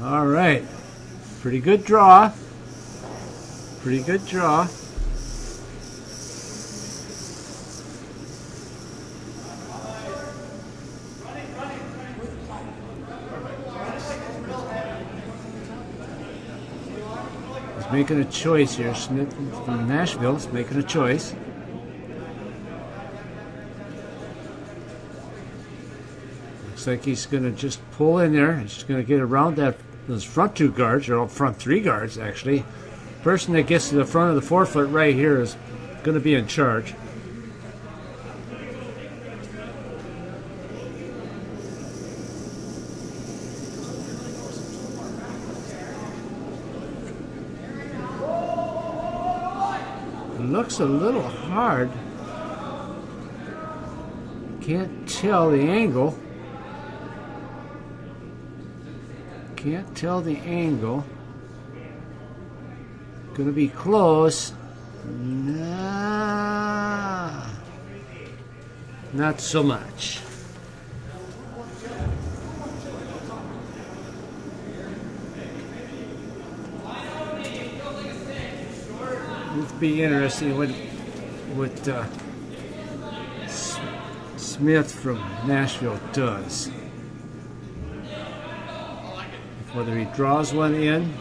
All right. Pretty good draw. Pretty good draw. He's making a choice here. Smith from Nashville is making a choice. Looks like he's going to just pull in there. He's just going to get around those front 2 guards, or front 3 guards, actually. Person that gets to the front of the 4-foot right here is going to be in charge. It looks a little hard. Can't tell the angle. Can't tell the angle. Gonna be close. Nah, not so much. It'll be interesting what Smith from Nashville does. Whether he draws one in,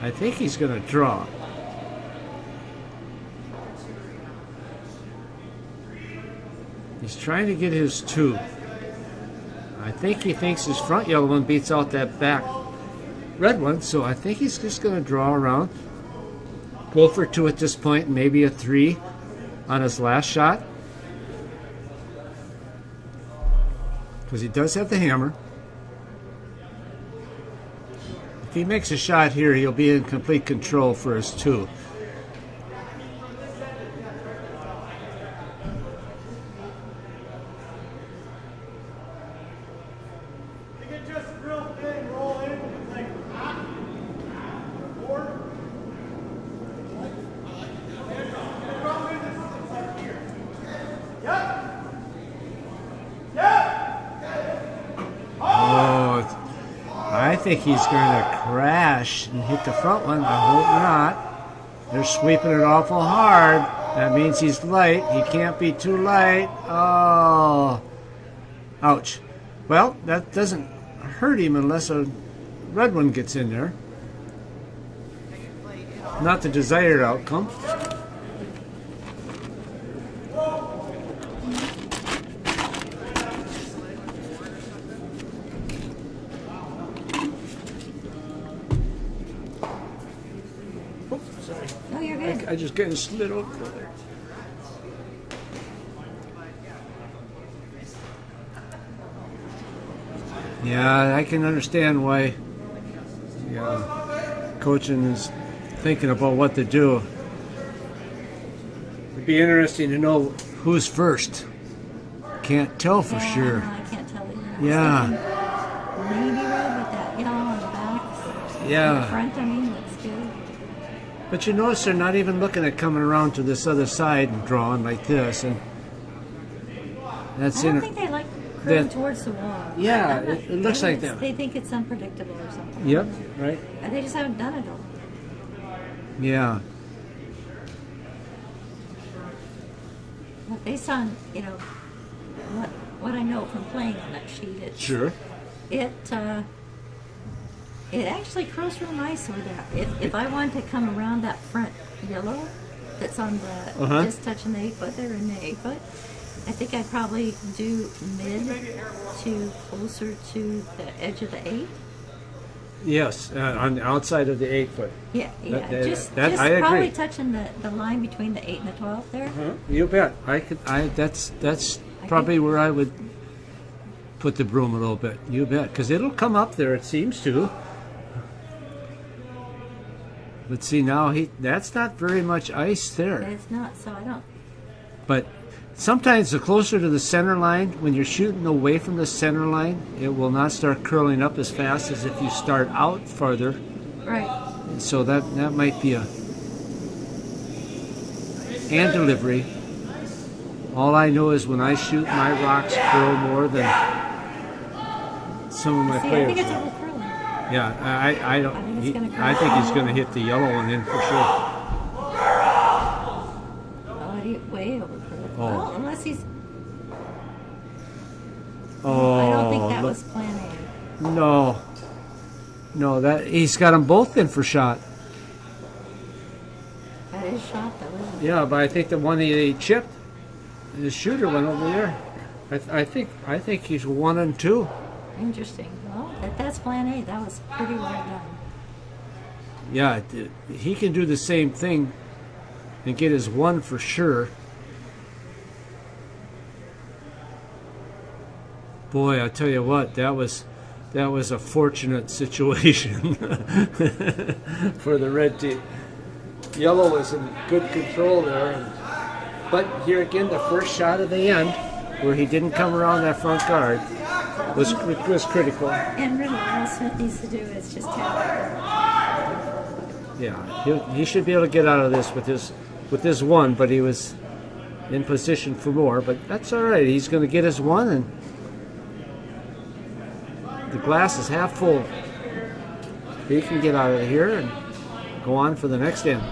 I think he's going to draw. He's trying to get his 2. I think he thinks his front yellow one beats out that back red one, so I think he's just going to draw around. Go for 2 at this point, maybe a 3 on his last shot. Because he does have the hammer. If he makes a shot here, he'll be in complete control for his 2. think he's going to crash and hit the front one. I hope not. They're sweeping it awful hard. That means he's light. He can't be too light. Oh, ouch. Well, that doesn't hurt him unless a red one gets in there. Not the desired outcome. Oh, sorry. No, you're good. I just getting slid over there. Yeah, I can understand why coaching is thinking about what to do. It'd be interesting to know who's first. Can't tell for sure. I can't tell you. Yeah. Maybe red with that yellow on the back. Yeah. In the front, I mean, looks good. But you notice they're not even looking at coming around to this other side and drawing like this, and that's I don't think they like curling towards the wall. Yeah, it looks like that. They think it's unpredictable or something. Yep, right. And they just haven't done it all. Yeah. But based on, what I know from playing on that sheet, Sure. It actually curls real nice over there. If I wanted to come around that front yellow that's on the just touching the 8-foot there in the 8-foot, I think I'd probably do mid to closer to the edge of the 8. Yes, on the outside of the 8-foot. Yeah, just I agree. probably touching the line between the 8 and the 12 there. You bet. That's probably where I would put the broom a little bit. You bet, because it'll come up there. It seems to. But see now, that's not very much ice there. It's not, so I don't. But sometimes the closer to the center line, when you're shooting away from the center line, it will not start curling up as fast as if you start out farther. Right. So that might be and delivery. All I know is when I shoot, my rocks curl more than some of my See, players. I think it's over curling. Yeah, I don't. I think he's going to hit the yellow one in for sure. Oh, way over curling. Oh. Well, unless he's. Oh, I don't think that was plan A. No, that he's got them both in for shot. That is shot, though, isn't it? Yeah, but I think the one he chipped, the shooter went over there. I think he's 1 and 2. Interesting. Well, that's plan A. That was pretty well done. Yeah, he can do the same thing and get his 1 for sure. Boy, I tell you what, that was a fortunate situation for the red team. Yellow was in good control there, but here again, the first shot of the end, where he didn't come around that front guard, was critical. And really, all Smith needs to do is just tap. Yeah, he should be able to get out of this with his 1, but he was in position for more. But that's all right. He's going to get his 1, and the glass is half full. He can get out of here and go on for the next end.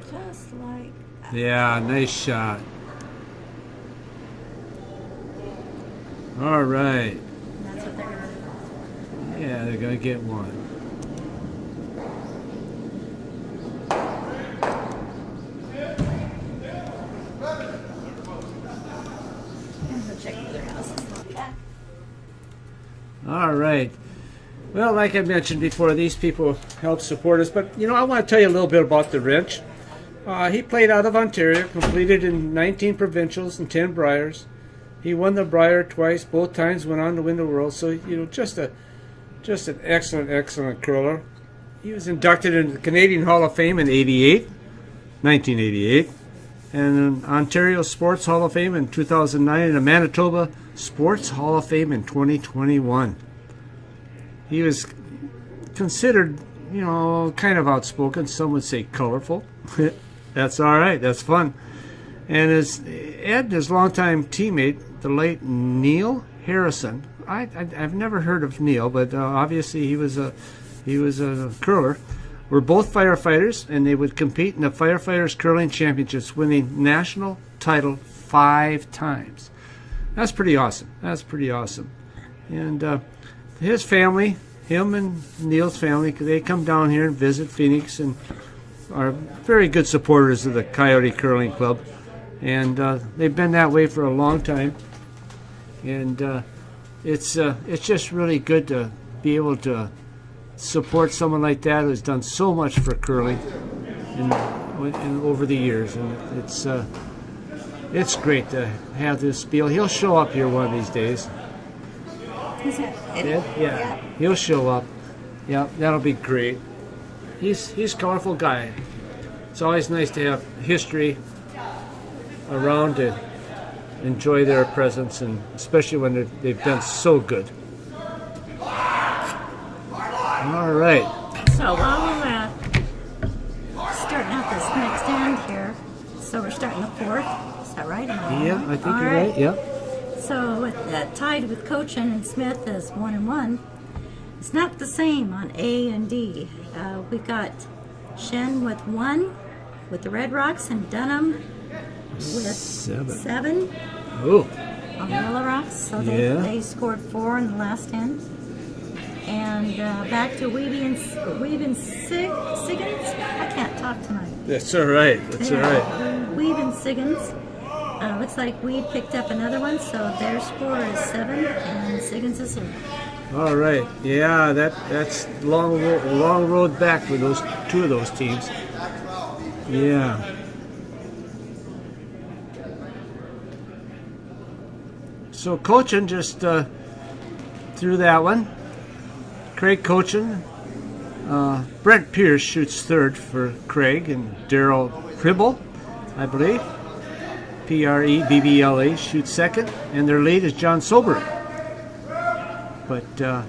Just like that. Yeah, nice shot. All right. That's what they're going to do. Yeah, they're going to get 1. And we'll check the other houses. Yeah. All right. Well, like I mentioned before, these people help support us. But, I want to tell you a little bit about the wrench. He played out of Ontario, completed in 19 provincials and 10 Briars. He won the Briar twice, both times went on to win the World. So, just an excellent curler. He was inducted into the Canadian Hall of Fame in 1988, and in Ontario Sports Hall of Fame in 2009, and the Manitoba Sports Hall of Fame in 2021. He was considered, kind of outspoken. Some would say colorful. That's all right. That's fun. And his longtime teammate, the late Neil Harrison. I've never heard of Neil, but obviously he was a curler. Were both firefighters, and they would compete in the Firefighters Curling Championships, winning national title 5 times. That's pretty awesome. And his family, him and Neil's family, they come down here and visit Phoenix and are very good supporters of the Coyote Curling Club. And they've been that way for a long time. And it's just really good to be able to support someone like that who's done so much for curling in over the years, and it's great to have this Bill. He'll show up here one of these days. Yeah, he'll show up. Yeah, that'll be great. He's a colorful guy. It's always nice to have history around to enjoy their presence, and especially when they've done so good. All right. So while we're starting out this next end here, so we're starting the 4th. Is that right? Yeah, I think you're right. Yeah. So with tied with Cochin and Smith as 1-1, it's not the same on A and D. We've got Shen with 1 with the Red Rocks, and Dunham with 7 Oh. on the Yellow Rocks. So they scored 4 in the last end. And back to Weaving Siggins. I can't talk tonight. That's all right. All right. Weaving Siggins. Looks like we picked up another one, so their score is 7, and Siggins is 8. All right. Yeah, that's long road back for those 2 of those teams. Yeah. So Cochin just threw that one. Craig Cochin. Brent Pierce shoots 3rd for Craig, and Daryl Pribble, I believe. Prebbla shoots 2nd, and their lead is John Sober. But they're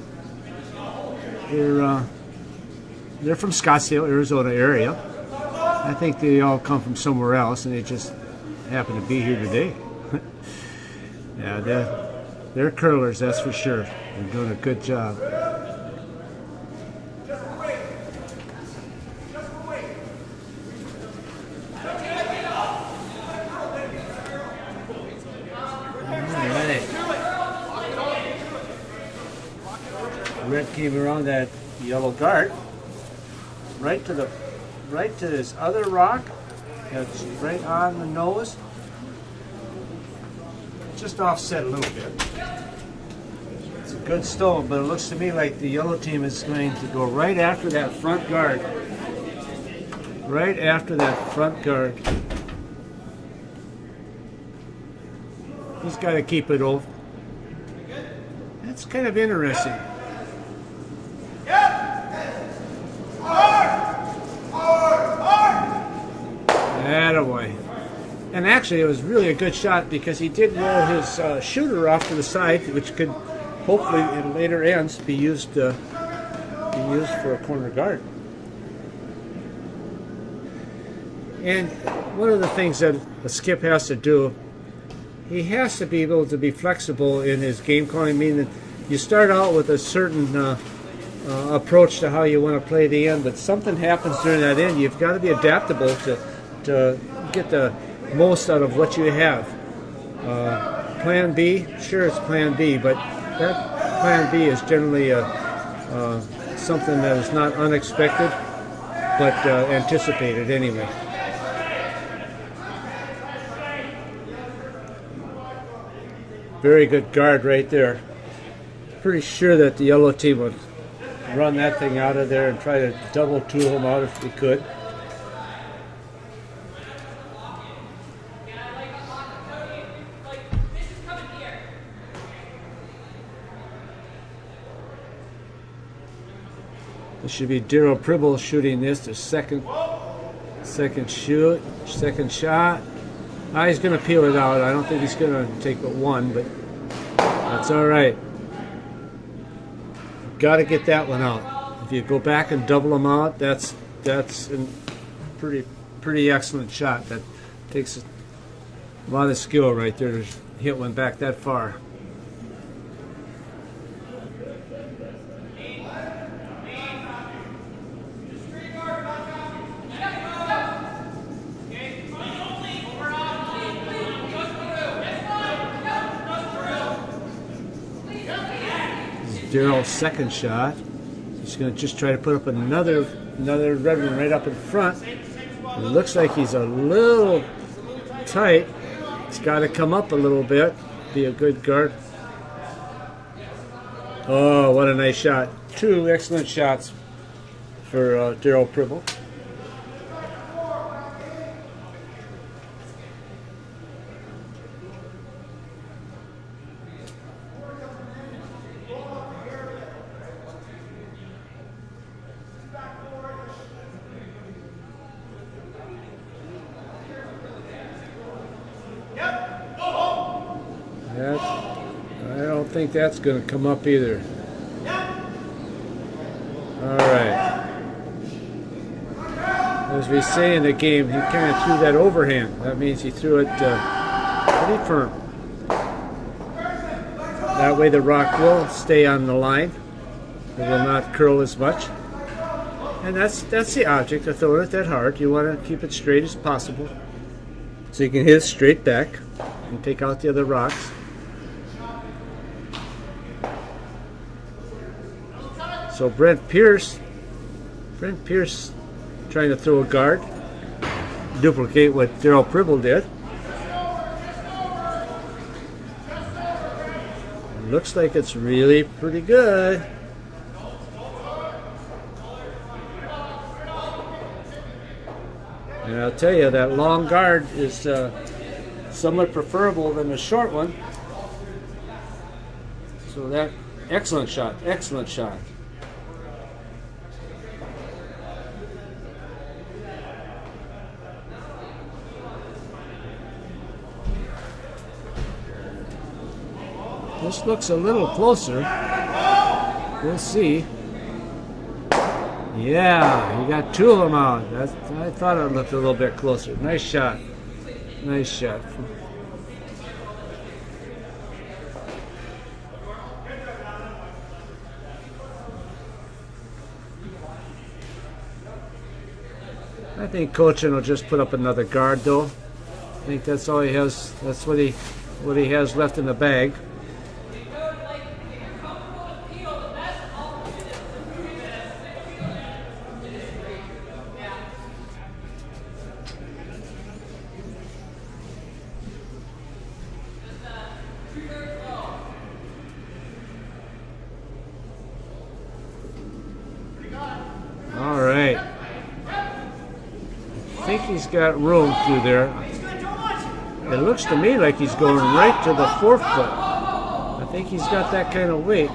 from Scottsdale, Arizona area. I think they all come from somewhere else, and they just happen to be here today. Yeah, they're curlers, that's for sure. They're doing a good job. Red came around that yellow guard, right to this other rock that's right on the nose, just offset a little bit. It's a good stone, but it looks to me like the yellow team is going to go right after that front guard. Right after that front guard. He's got to keep it off. That's kind of interesting. Attaboy. And actually, it was really a good shot because he did roll his shooter off to the side, which could hopefully in later ends be used for a corner guard. And one of the things that a skip has to do, he has to be able to be flexible in his game calling, meaning that you start out with a certain approach to how you want to play the end, but something happens during that end. You've got to be adaptable to get the most out of what you have. Plan B, sure, it's Plan B, but that Plan B is generally something that is not unexpected, but anticipated anyway. Very good guard right there. Pretty sure that the yellow team would run that thing out of there and try to double tool him out if they could. This should be Daryl Pribble shooting this. The second shot. He's going to peel it out. I don't think he's going to take but one, but that's all right. Got to get that one out. If you go back and double them out, that's a pretty excellent shot. That takes a lot of skill right there to hit one back that far. Daryl's second shot. He's going to just try to put up another red one right up in front. It looks like he's a little tight. It's got to come up a little bit. Be a good guard. Oh, what a nice shot. Two excellent shots for Daryl Pribble. I don't think that's going to come up either. All right. As we say in the game, he kind of threw that overhand. That means he threw it pretty firm. That way the rock will stay on the line. It will not curl as much. And that's the object of throwing it that hard. You want to keep it straight as possible, so you can hit it straight back and take out the other rocks. So Brent Pierce trying to throw a guard, duplicate what Daryl Pribble did. It looks like it's really pretty good. And I'll tell you, that long guard is somewhat preferable than the short one. So that, excellent shot, excellent shot. This looks a little closer. We'll see. Yeah, he got two of them out. I thought it looked a little bit closer. Nice shot. Nice shot. I think coaching will just put up another guard, though. I think that's all he has. That's what he has left in the bag. All right. I think he's got room through there. It looks to me like he's going right to the forefoot. I think he's got that kind of weight.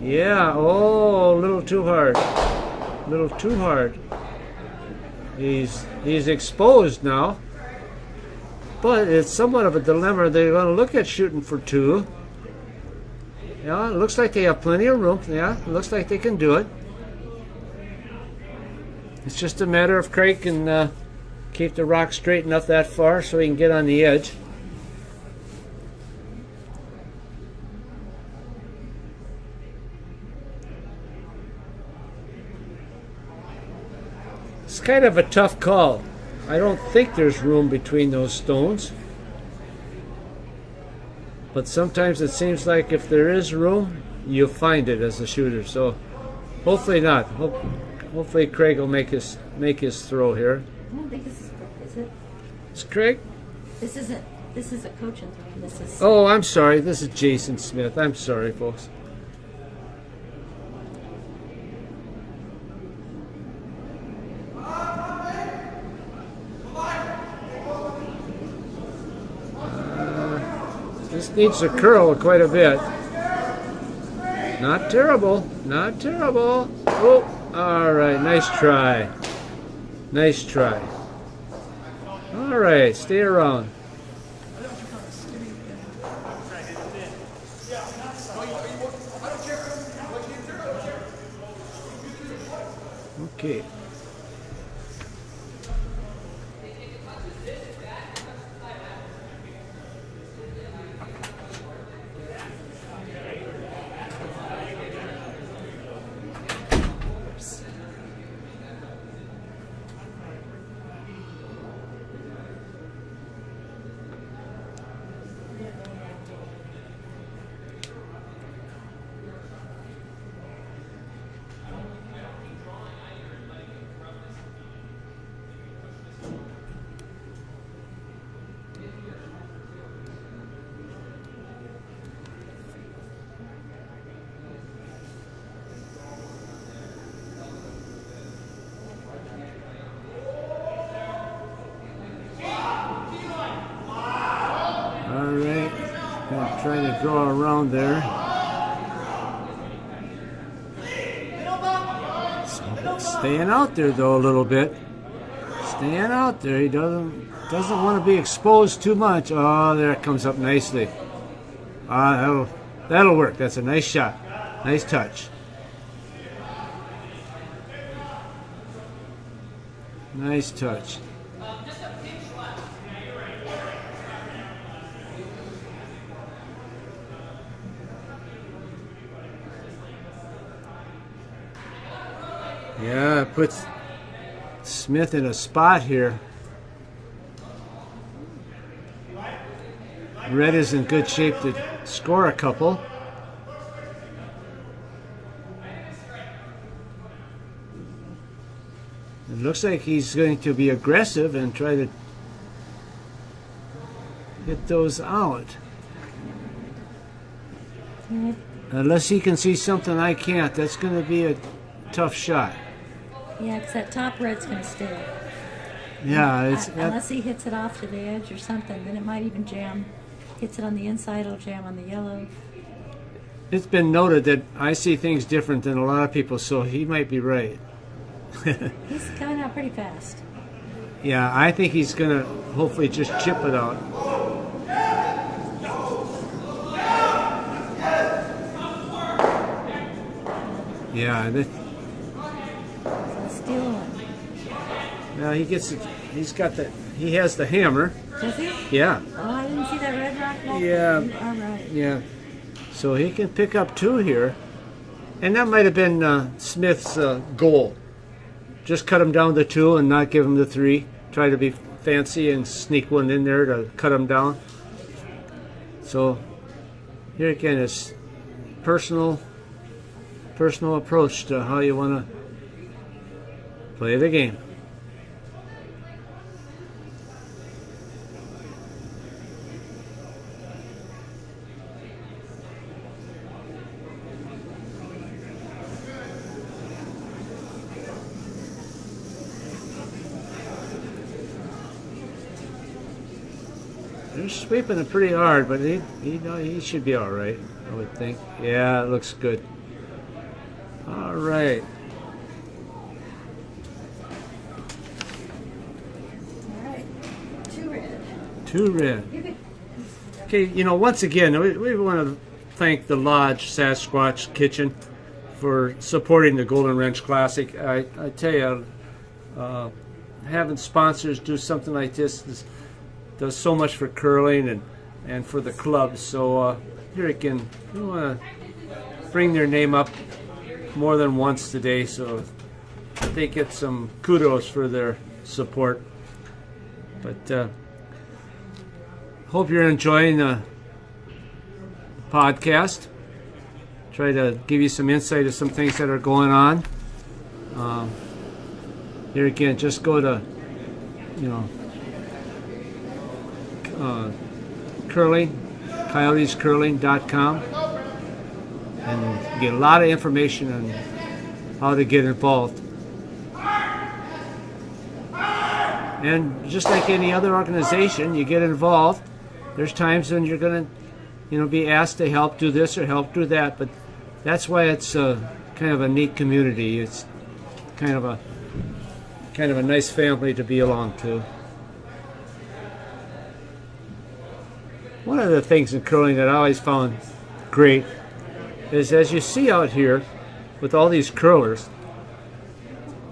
Yeah, oh, a little too hard. A little too hard. He's exposed now. But it's somewhat of a dilemma. They're going to look at shooting for two. Yeah, it looks like they have plenty of room. Yeah, it looks like they can do it. It's just a matter of Craig can keep the rock straight enough that far so he can get on the edge. It's kind of a tough call. I don't think there's room between those stones. But sometimes it seems like if there is room, you'll find it as a shooter. So hopefully not. Hopefully Craig will make his throw here. I don't think this is it? It's Craig? This is a coaching throw. This is. Oh, I'm sorry. This is Jason Smith. I'm sorry, folks. This needs to curl quite a bit. Not terrible. Not terrible. Oh, all right. Nice try. Nice try. All right. Stay around. Okay. Trying to draw around there. So, staying out there though a little bit. Staying out there. He doesn't want to be exposed too much. Oh, there it comes up nicely. That'll work. That's a nice shot. Nice touch. Nice touch. Yeah, it puts Smith in a spot here. Red is in good shape to score a couple. It looks like he's going to be aggressive and try to get those out. Unless he can see something I can't, that's going to be a tough shot. Yeah, because that top red's going to stay. Yeah, unless he hits it off to the edge or something, then it might even jam. Hits it on the inside, it'll jam on the yellow. It's been noted that I see things different than a lot of people, so he might be right. He's coming out pretty fast. Yeah, I think he's going to hopefully just chip it out. Yeah, Steal one. Now he gets it. He has the hammer. Does he? Yeah. Oh, I didn't see that red rock. Yeah. All right. Yeah. So he can pick up two here, and that might have been Smith's goal. Just cut him down to two and not give him the three. Try to be fancy and sneak one in there to cut him down. So here again is personal approach to how you want to play the game. They're sweeping it pretty hard, but he should be all right, I would think. Yeah, it looks good. All right. All right. Two red. Two red. Okay, once again, we want to thank the Lodge Sasquatch Kitchen for supporting the Golden Wrench Classic. I tell you, having sponsors do something like this does so much for curling and for the club. So here again, we want to bring their name up more than once today, so they get some kudos for their support. But hope you're enjoying the podcast. Try to give you some insight to some things that are going on. Here again, just go to coyotescurling.com and get a lot of information on how to get involved. And just like any other organization, you get involved. There's times when you're going to, be asked to help do this or help do that. But that's why it's kind of a neat community. It's kind of a nice family to be along to. One of the things in curling that I always found great is, as you see out here with all these curlers,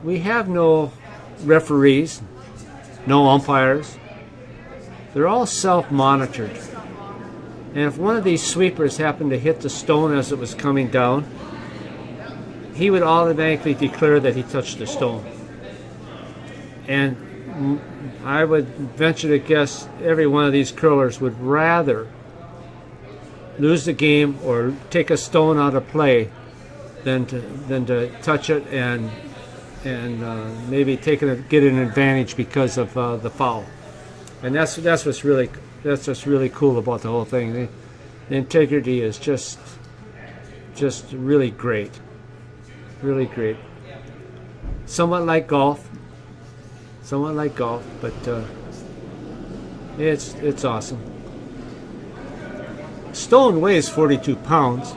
we have no referees, no umpires. They're all self-monitored. And if one of these sweepers happened to hit the stone as it was coming down, he would automatically declare that he touched the stone. And I would venture to guess every one of these curlers would rather lose the game or take a stone out of play than to touch it and maybe get an advantage because of the foul. And that's what's really cool about the whole thing. The integrity is just really great, really great. Somewhat like golf, but it's awesome. Stone weighs 42 pounds,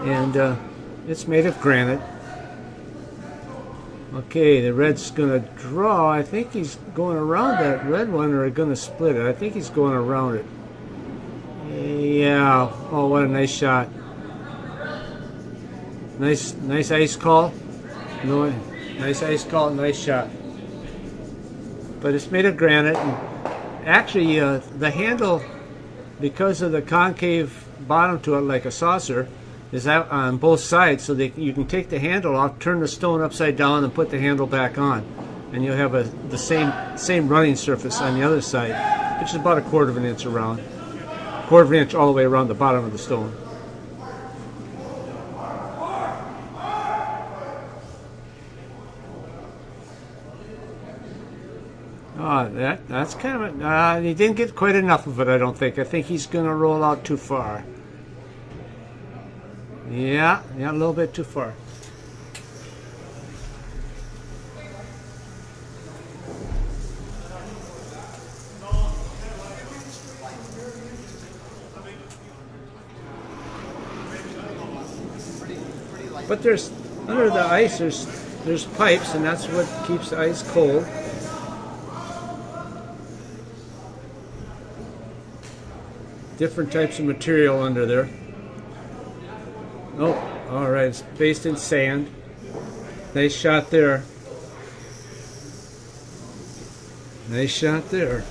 and it's made of granite. Okay, the red's going to draw. I think he's going around that red one, or going to split it. I think he's going around it. Yeah. Oh, what a nice shot. Nice ice call. No, nice ice call, nice shot. But it's made of granite. And actually, the handle, because of the concave bottom to it like a saucer, is out on both sides, so that you can take the handle off, turn the stone upside down, and put the handle back on, and you'll have the same running surface on the other side, which is about 1/4 of an inch around, 1/4 of an inch all the way around the bottom of the stone. That's kind of he didn't get quite enough of it, I don't think. I think he's going to roll out too far. Yeah, a little bit too far. But there's under the ice there's pipes, and that's what keeps the ice cold. Different types of material under there. Oh, all right, it's based in sand. Nice shot there. Nice shot there.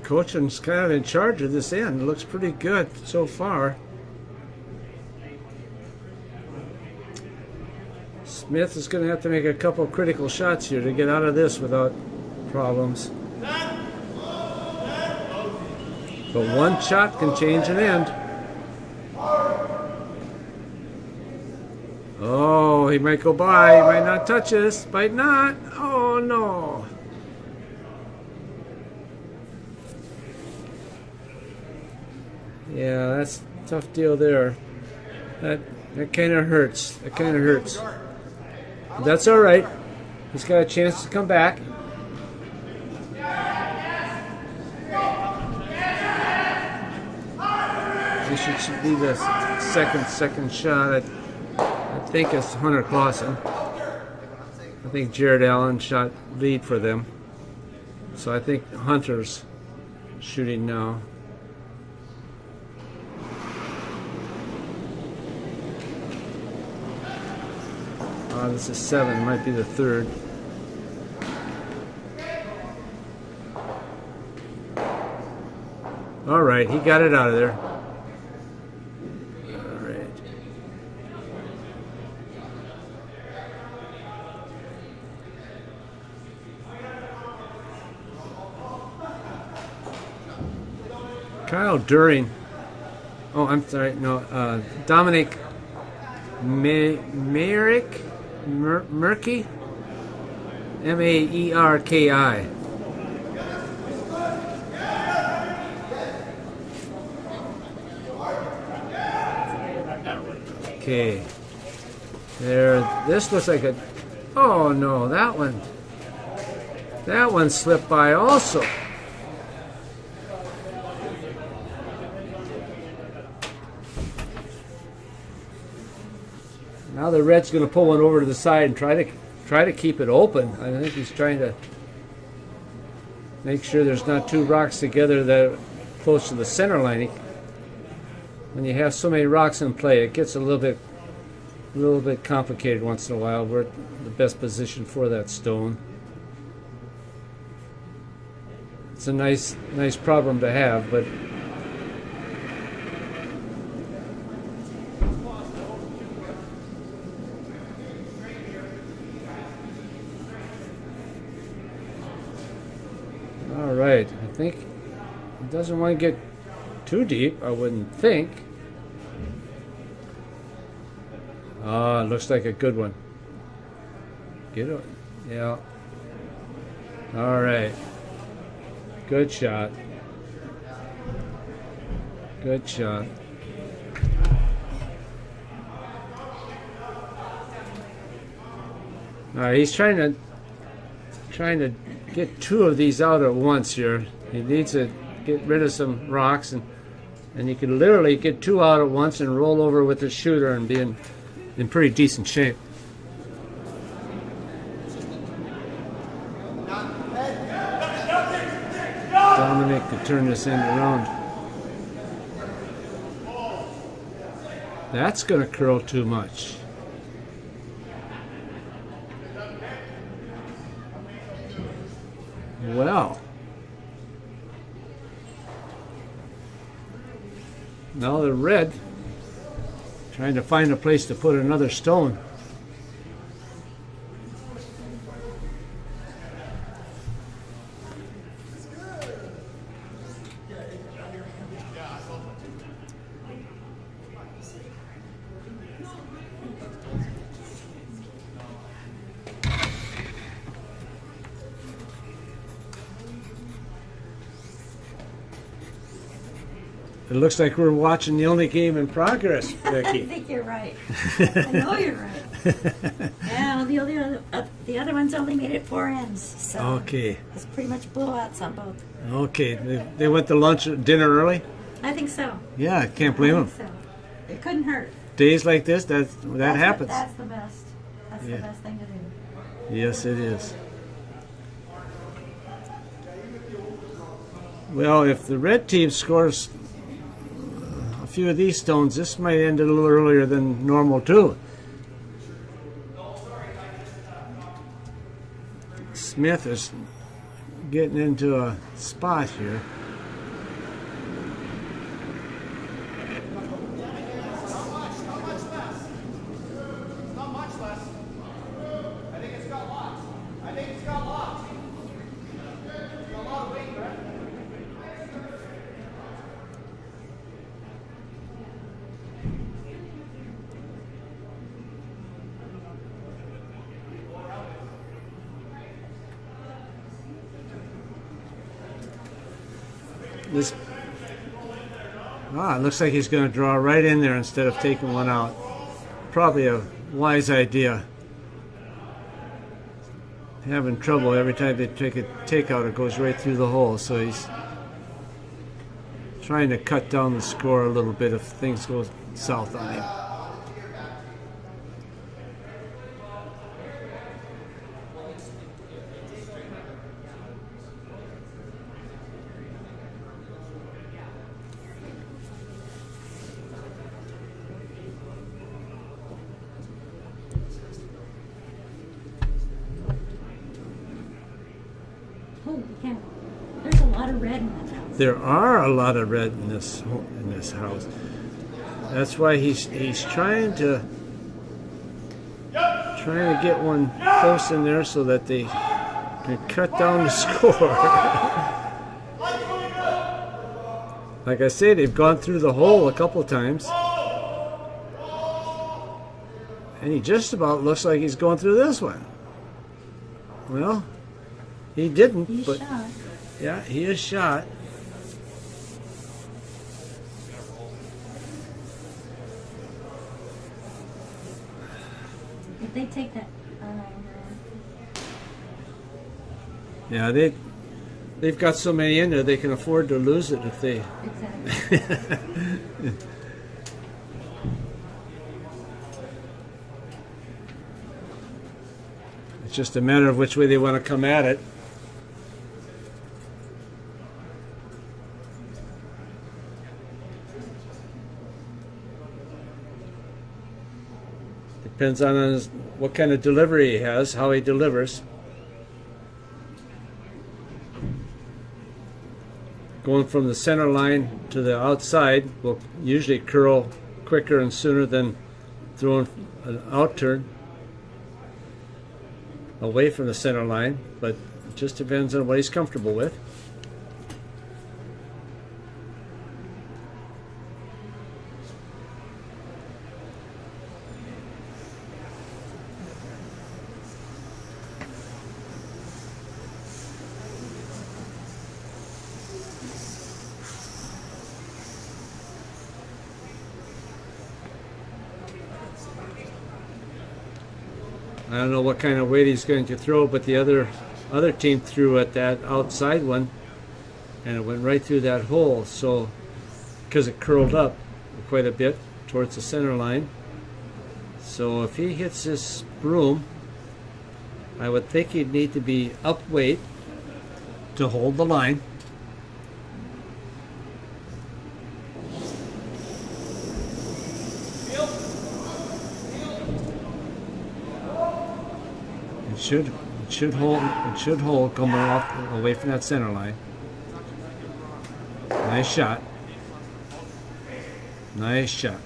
Coaching's kind of in charge of this end. It looks pretty good so far. Smith is going to have to make a couple critical shots here to get out of this without problems. But one shot can change an end. Oh, he might go by. He might not touch this. Might not. Oh, no. Yeah, that's a tough deal there. That kind of hurts. That kind of hurts. But that's all right. He's got a chance to come back. This should be the second shot. I think it's Hunter Clausen. I think Jared Allen shot lead for them. So I think Hunter's shooting now. This is 7, might be the third. All right, he got it out of there. All right. Kyle During. Oh, I'm sorry. No, Dominic Merrick. Murky, Maerki. Okay. There. This looks like a. Oh no, that one. That one slipped by also. Now the red's going to pull one over to the side and try to keep it open. I think he's trying to make sure there's not two rocks together that are close to the center line. When you have so many rocks in play, it gets a little bit complicated once in a while. We're at the best position for that stone. It's a nice problem to have, but all right. I think it doesn't want to get too deep, I wouldn't think. Ah, looks like a good one. Get it? Yeah. All right. Good shot. Good shot. All right, he's trying to get two of these out at once here. He needs to get rid of some rocks, and you can literally get two out at once and roll over with the shooter and be in pretty decent shape. Dominic to turn this end around. That's going to curl too much. Well, now the red trying to find a place to put another stone. It looks like we're watching the only game in progress, Becky. I think you're right. I know you're right. Yeah, the other ones only made it 4 ends. So okay. It's pretty much blowouts on both. Okay. They went to lunch, dinner early? I think so. Yeah, I can't blame them. So. It couldn't hurt. Days like this, that happens. That's the best. That's the best thing to do. Yes, it is. Well, if the red team scores a few of these stones, this might end a little earlier than normal too. Smith is getting into a spot here. It looks like he's going to draw right in there instead of taking one out. Probably a wise idea. Having trouble every time they take a takeout, it goes right through the hole. So he's trying to cut down the score a little bit if things go south on him. There's a lot of red in that house. There are a lot of red in this house. That's why he's trying to get one close in there so that they can cut down the score. Like I say, they've gone through the hole a couple times, and he just about looks like he's going through this one. Well, he didn't. He's but shot. Yeah, he is shot. But they take that. Yeah, they've got so many in there they can afford to lose it if they. Exactly. It's just a matter of which way they want to come at it. Depends on what kind of delivery he has, how he delivers. Going from the center line to the outside will usually curl quicker and sooner than throwing an out turn away from the center line, but it just depends on what he's comfortable with. I don't know what kind of weight he's going to throw, but the other team threw at that outside one, and it went right through that hole. So, because it curled up quite a bit towards the center line. So if he hits this broom, I would think he'd need to be up weight to hold the line. It should hold coming off away from that center line. Nice shot. Nice shot.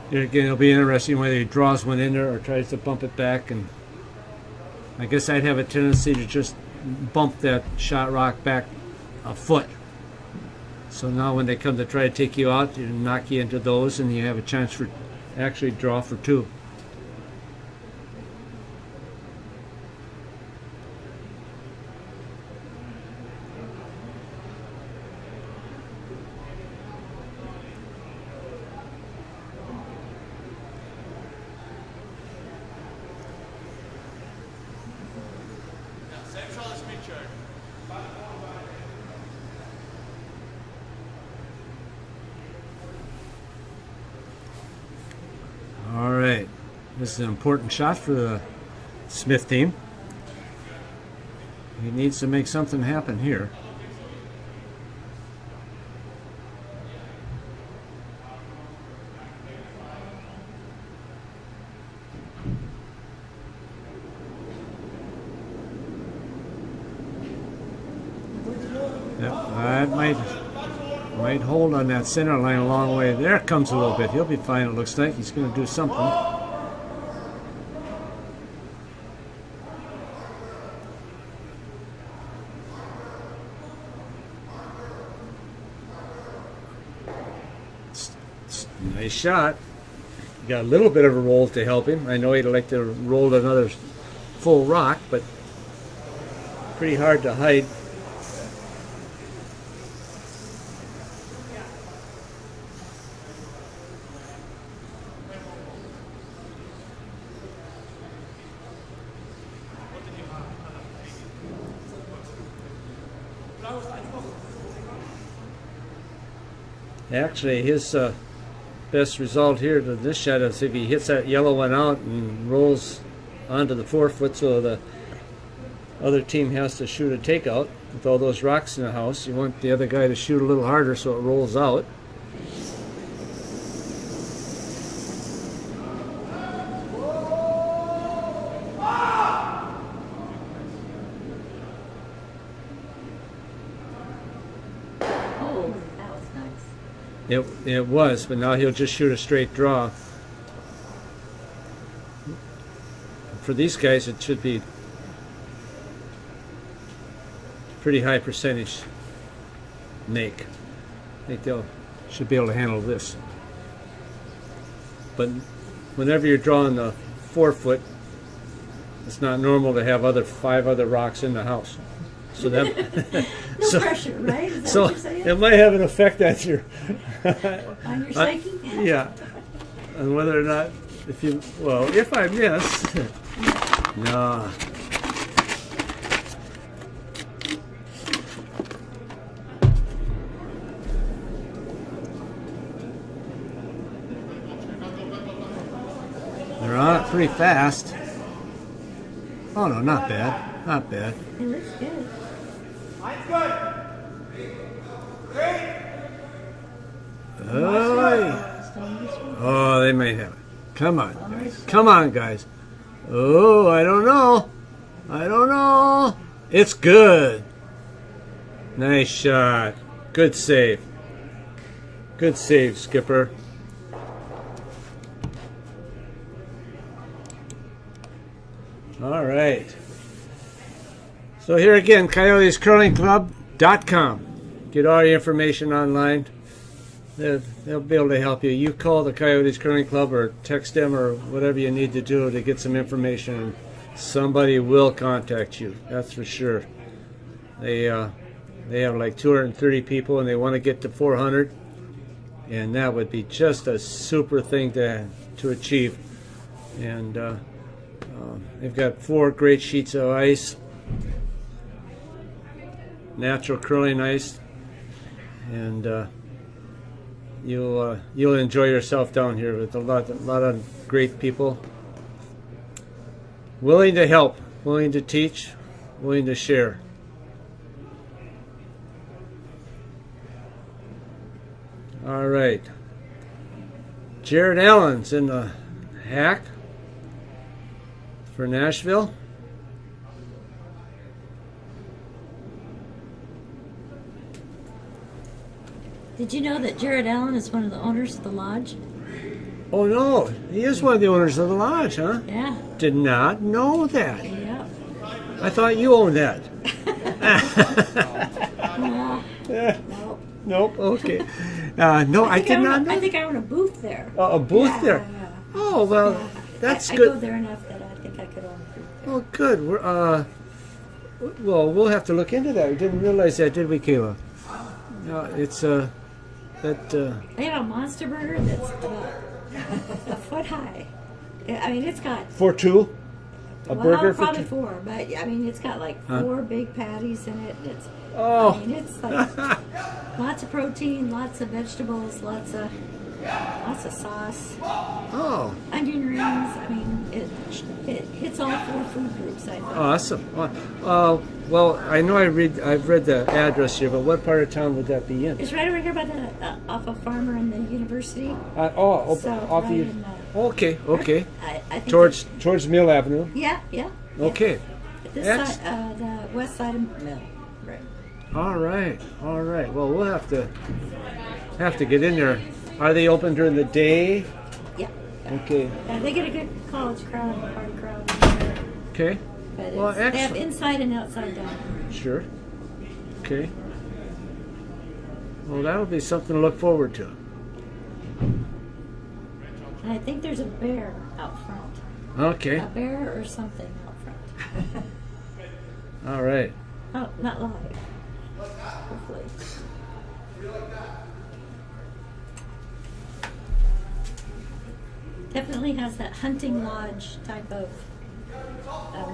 Here again, it'll be interesting whether he draws one in there or tries to bump it back, and I guess I'd have a tendency to just bump that shot rock back a foot. So now when they come to try to take you out, you knock you into those, and you have a chance for actually draw for two. All right, this is an important shot for the Smith team. He needs to make something happen here. Yep, that might hold on that center line a long way. There it comes a little bit. He'll be fine, it looks like. He's going to do something. Nice shot. Got a little bit of a roll to help him. I know he'd like to roll another full rock, but pretty hard to hide. Actually, his best result here to this shot is if he hits that yellow one out and rolls onto the 4-foot, so the other team has to shoot a takeout with all those rocks in the house. You want the other guy to shoot a little harder so it rolls out. It was, but now he'll just shoot a straight draw. For these guys, it should be pretty high percentage make. I think they'll should be able to handle this. But whenever you're drawing the 4-foot, it's not normal to have 5 other rocks in the house. So that No pressure, right? Is that so what you're saying? it might have an effect on your On your psyche? yeah, and whether or not if I miss, no. They're on it pretty fast. Oh no, not bad, not bad. It looks good. Oh, yeah. Oh, they might have it. Come on, guys. Come on, guys. Oh, I don't know. I don't know. It's good. Nice shot. Good save. Good save, Skipper. All right. So here again, CoyotesCurlingClub.com. Get all your information online. They'll be able to help you. You call the Coyotes Curling Club or text them or whatever you need to do to get some information. Somebody will contact you. That's for sure. They have like 230 people and they want to get to 400, and that would be just a super thing to achieve. And they've got 4 great sheets of ice, natural curling ice, and you'll enjoy yourself down here with a lot of great people, willing to help, willing to teach, willing to share. All right, Jared Allen's in the hack for Nashville. Did you know that Jared Allen is one of the owners of the lodge? Oh no, he is one of the owners of the lodge, huh? Yeah. Did not know that. Yeah. I thought you owned that. Nope. Nope. Okay. No, I did not know. I think I own a booth there. A booth Yeah, there. yeah. Oh well, Yeah. that's I good. go there enough that I think I could own a booth there. Oh, good. We're well, we'll have to look into that. We didn't realize that, did we, Kayla? No, it's that. They have a monster burger that's about a foot high. I mean, it's got For two. A burger for probably two. 4, but I mean, it's got like 4 big patties in it. And it's, Oh. I mean, it's like lots of protein, lots of vegetables, lots of sauce, Oh, onion rings. I mean, it hits all 4 food groups. I think. awesome. Well, I know I've read the address here, but what part of town would that be in? It's right over here by the off of Farmer and the University. So, right the. in, Okay. I think Towards Mill Avenue. yeah. Okay. This Ex- side, the west side of Mill. Right. All right. Well, we'll have to get in there. Are they open during the day? Yeah. Okay. They get a good college crowd, party crowd in there. Okay. But Well, they have excellent. inside and outside dining. Sure. Okay. Well, that'll be something to look forward to. And I think there's a bear out front. Okay. A bear or something out front. All right. Oh, not live. Hopefully. Definitely has that hunting lodge type of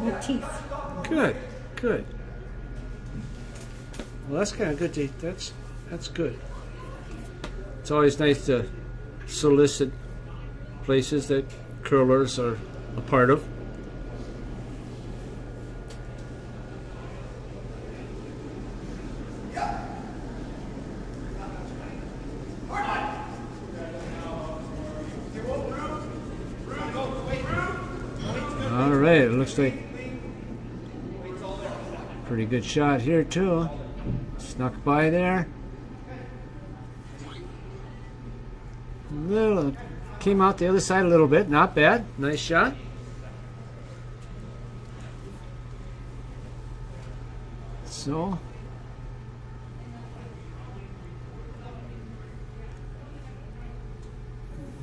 motif. Good. Well, that's kind of good. That's good. It's always nice to solicit places that curlers are a part of. All right, it looks like pretty good shot here too. Snuck by there. Little came out the other side a little bit. Not bad. Nice shot. So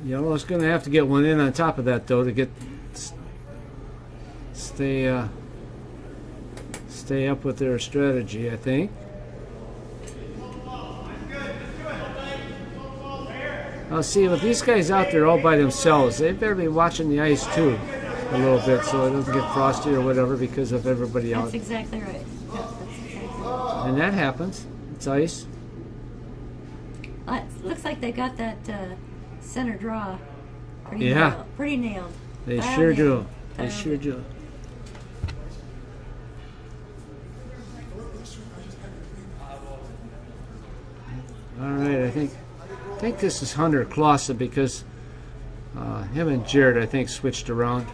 Yellow's going to have to get one in on top of that though to get stay stay up with their strategy, I think. I'll see, with these guys out there all by themselves, they better be watching the ice too a little bit so it doesn't get frosty or whatever because of everybody out. That's exactly right. Yeah, that's exactly right. And that happens. It's ice. It looks like they got that center draw pretty Yeah. nailed. Pretty nailed. They Dialed sure in. do. They Dialed sure in. do. All right, I think this is Hunter Clausen because him and Jared, I think, switched around.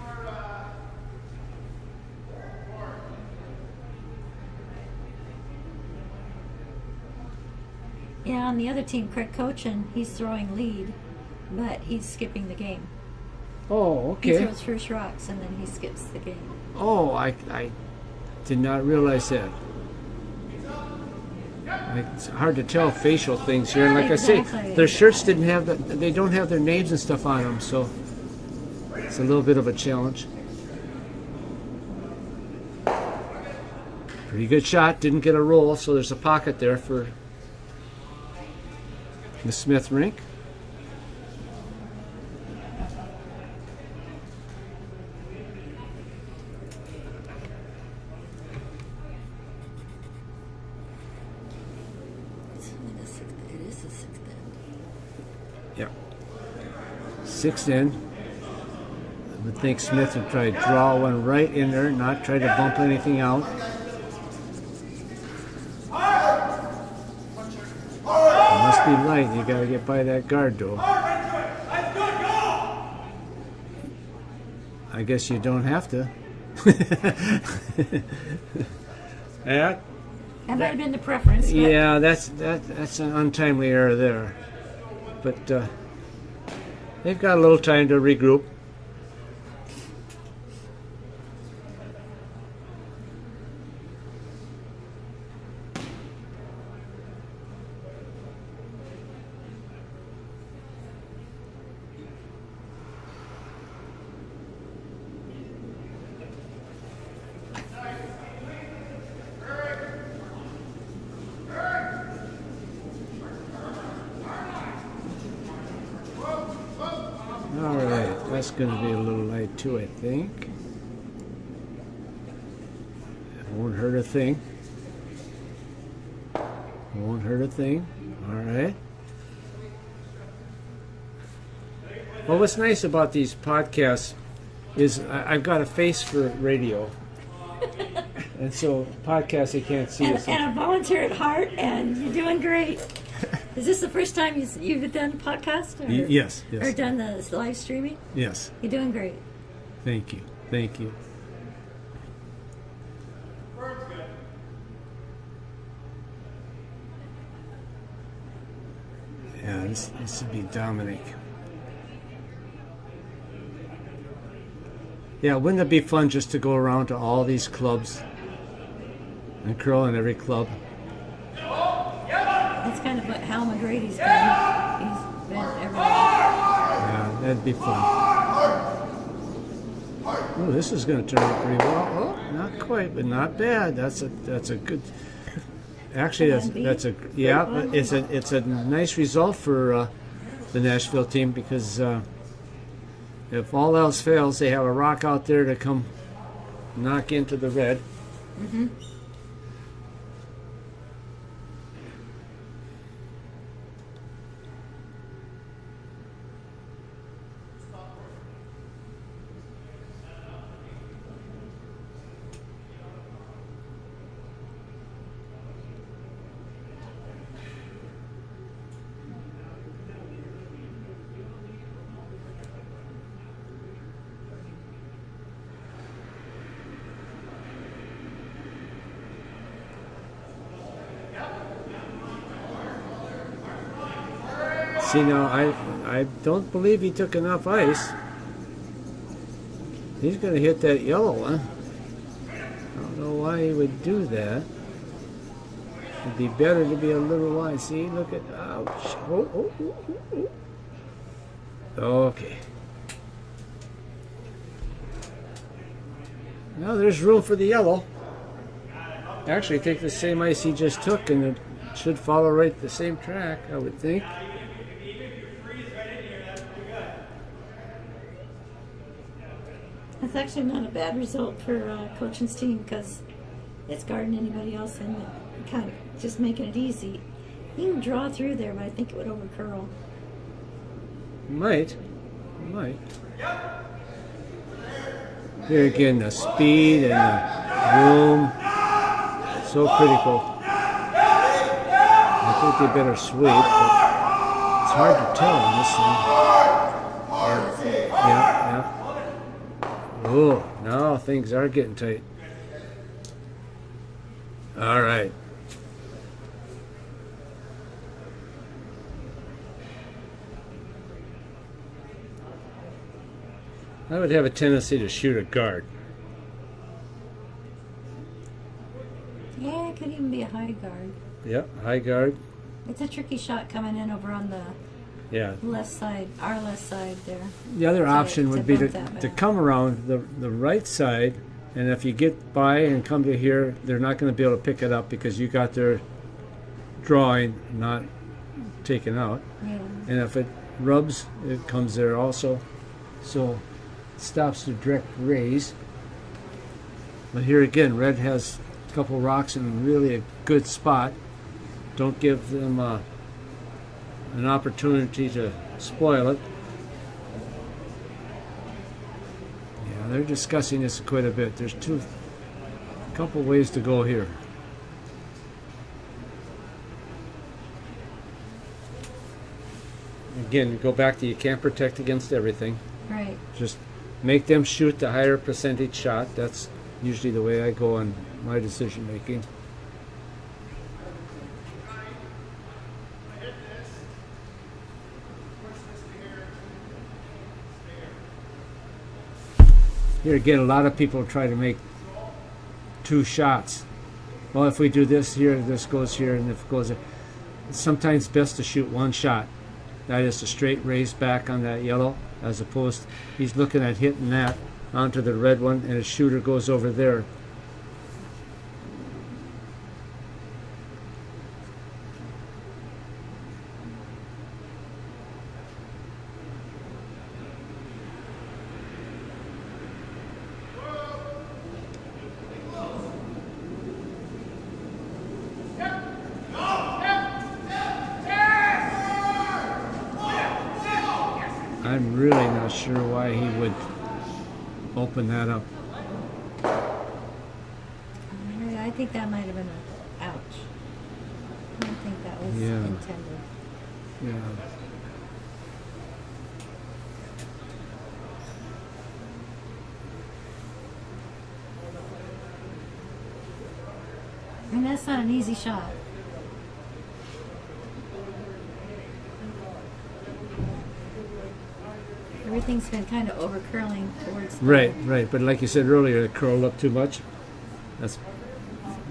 Yeah, on the other team, Craig Cochin, he's throwing lead, but he's skipping the game. Oh, He okay. throws first rocks and then he skips the game. Oh, I did not realize that. It's hard to tell facial things here. And like I say, Exactly. their shirts didn't have they don't have their names and stuff on them, so it's a little bit of a challenge. Pretty good shot. Didn't get a roll, so there's a pocket there for the Smith rink. It's only the sixth. It is the sixth end. Yep. 6th in. I would think Smith would try to draw one right in there, not try to bump anything out. It must be light. You got to get by that guard, though. I guess you don't have to. Yeah, That might have been the preference. But yeah, that's an untimely error there. But they've got a little time to regroup. All right, that's going to be a little light too, I think. It won't hurt a thing. Won't hurt a thing. All right. Well, what's nice about these podcasts is I've got a face for radio. And so podcasts, they can't see us. and a volunteer at heart, and you're doing great. Is this the first time you've done a podcast? Or, Yes, Or yes, done the live streaming? yes. You're doing great. Thank you. Thank you. Yeah, this would be Dominic. Yeah, wouldn't it be fun just to go around to all these clubs and curl in every club? That's kind of what Hal McGrady's done. He's been everywhere. Yeah, that'd be fun. Oh, this is going to turn out pretty well. Oh, not quite, but not bad. That's a good. Actually, that's a yeah. But it's a nice result for the Nashville team because if all else fails, they have a rock out there to come knock into the red. Mm-hmm. See, now I don't believe he took enough ice. He's going to hit that yellow one. I don't know why he would do that. It'd be better to be a little wide. See, look at, ouch. Oh. Okay. Now there's room for the yellow. actually take the same ice he just took, and it should follow right the same track, I would think. That's actually not a bad result for Coachin's team because it's guarding anybody else and kind of just making it easy. You can draw through there, but I think it would overcurl. Might. Here again, the speed and the room, so critical. I think they better sweep, but it's hard to tell on this thing. Yeah. Oh, now things are getting tight. All right. I would have a tendency to shoot a guard. Yeah, it could even be a high guard. Yep, high guard. It's a tricky shot coming in over on the left side, our left side there. The other option would be to come around the right side, and if you get by and come to here, they're not going to be able to pick it up because you got their drawing not taken out. Yeah. And if it rubs, it comes there also. So it stops the direct raise. But here again, red has a couple rocks in really a good spot. Don't give them an opportunity to spoil it. Yeah, they're discussing this quite a bit. There's a couple ways to go here. Again, go back to you can't protect against everything. Right. Just make them shoot the higher percentage shot. That's usually the way I go on my decision making. Here again, a lot of people try to make two shots. Well, if we do this here, this goes here, and if it goes there. It's sometimes best to shoot one shot. That is a straight raise back on that yellow, as opposed he's looking at hitting that onto the red one, and his shooter goes over there. I'm really not sure why he would open that up. I think that might have been an ouch. I don't think that was intended. Yeah. And that's not an easy shot. Everything's been kind of over curling towards the Right. But like you said earlier, it curled up too much.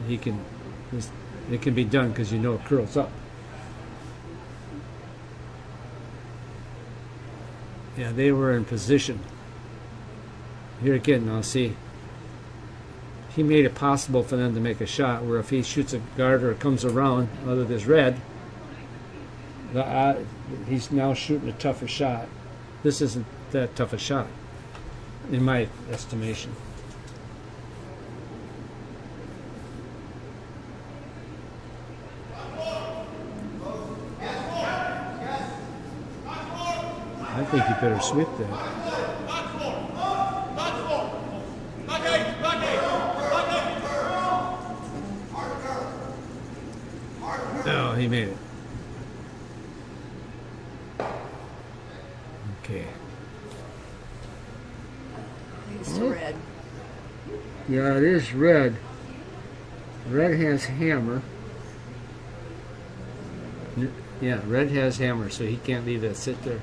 It can be done because you know it curls up. Yeah, they were in position. Here again, now see, he made it possible for them to make a shot. Where if he shoots a guard or comes around, other than this red, he's now shooting a tougher shot. This isn't that tough a shot, in my estimation. I think you better sweep that. Oh, he made it. Okay. It's red. Yeah, it is red. Red has hammer. Yeah, red has hammer, so he can't leave that sit there.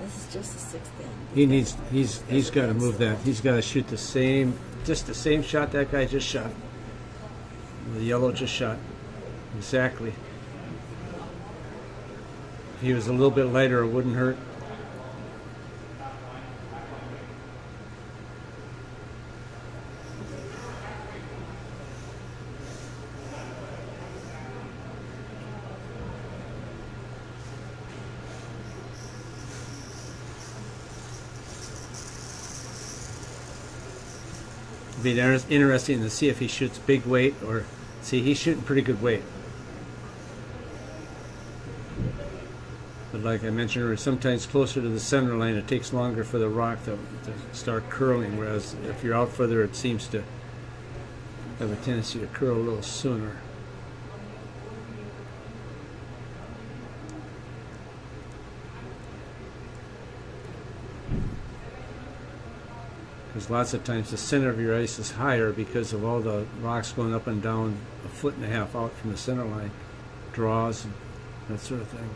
This is just the sixth end. He's got to move that. He's got to shoot just the same shot that guy just shot. The yellow just shot. Exactly. If he was a little bit lighter, it wouldn't hurt. It'd be interesting to see if he shoots big weight or see he's shooting pretty good weight. But like I mentioned earlier, sometimes closer to the center line it takes longer for the rock to start curling, whereas if you're out further it seems to have a tendency to curl a little sooner. Because lots of times the center of your ice is higher because of all the rocks going up and down 1.5 feet out from the center line. Draws and that sort of thing.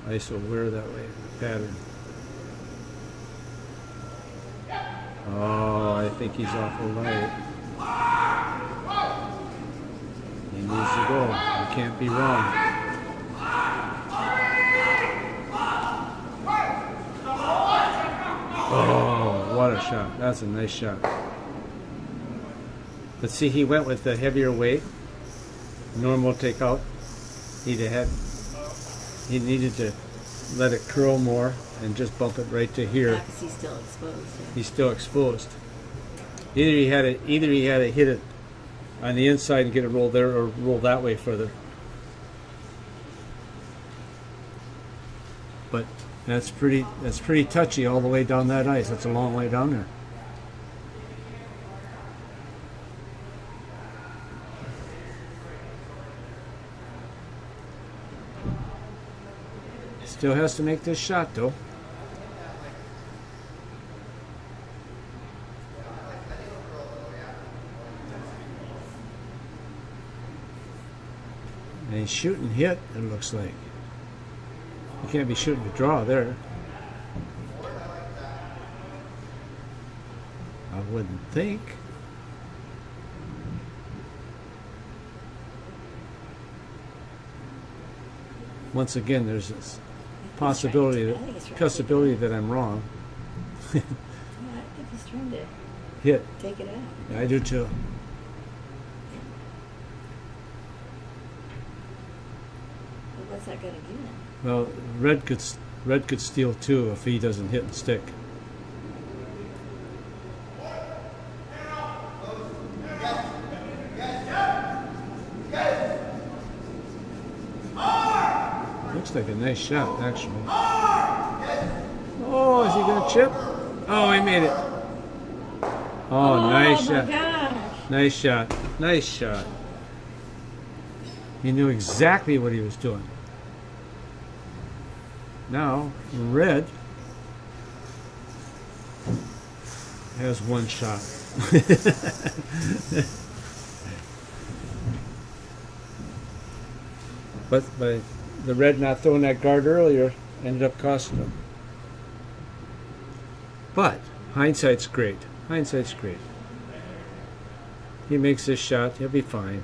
Ice will wear that way, pattern. Oh, I think he's awful light. He needs to go. He can't be wrong. Oh, what a shot. That's a nice shot. But see, he went with the heavier weight. Normal takeout. He needed to let it curl more and just bump it right to here. Yeah, because he's still exposed. Yeah. He's still exposed. Either he had to hit it on the inside and get it rolled there, or roll that way further. But that's pretty touchy all the way down that ice. That's a long way down there. Still has to make this shot though. And he's shooting hit, it looks like. You can't be shooting to draw there. I wouldn't think. Once again, there's this possibility that I'm wrong. I think he's trying to Hit. take it out. Yeah, I do too. Well, what's that going to give him? Well, red could steal too if he doesn't hit and stick. Looks like a nice shot, actually. Oh, is he going to chip? Oh, he made it. Oh, nice shot. Gosh. Nice shot. Nice shot. He knew exactly what he was doing. Now, red has one shot. But by the red not throwing that guard earlier ended up costing him. But hindsight's great. Hindsight's great. He makes this shot, he'll be fine.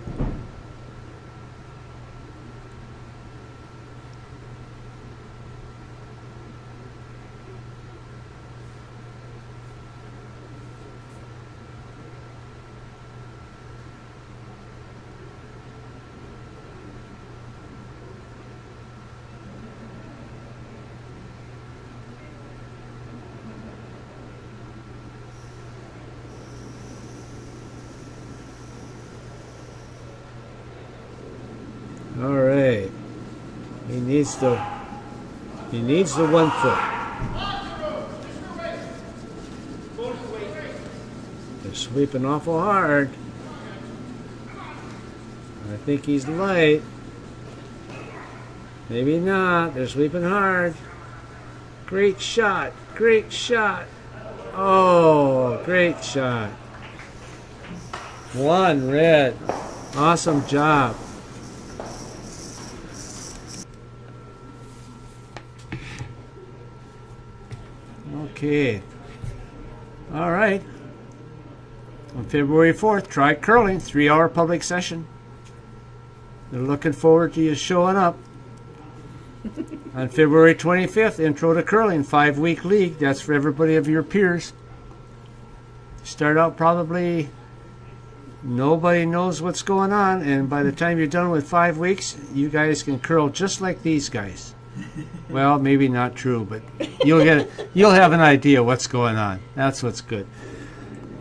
All right. He needs the 1 foot. They're sweeping awful hard. I think he's light. Maybe not. They're sweeping hard. Great shot. Great shot. Oh, great shot. One red. Awesome job. Okay. All right. On February 4th, try curling, 3-hour public session. They're looking forward to you showing up. On February 25th, Intro to Curling, 5-week league. That's for everybody of your peers. Start out probably nobody knows what's going on, and by the time you're done with 5 weeks, you guys can curl just like these guys. Well, maybe not true, but you'll have an idea what's going on. That's what's good.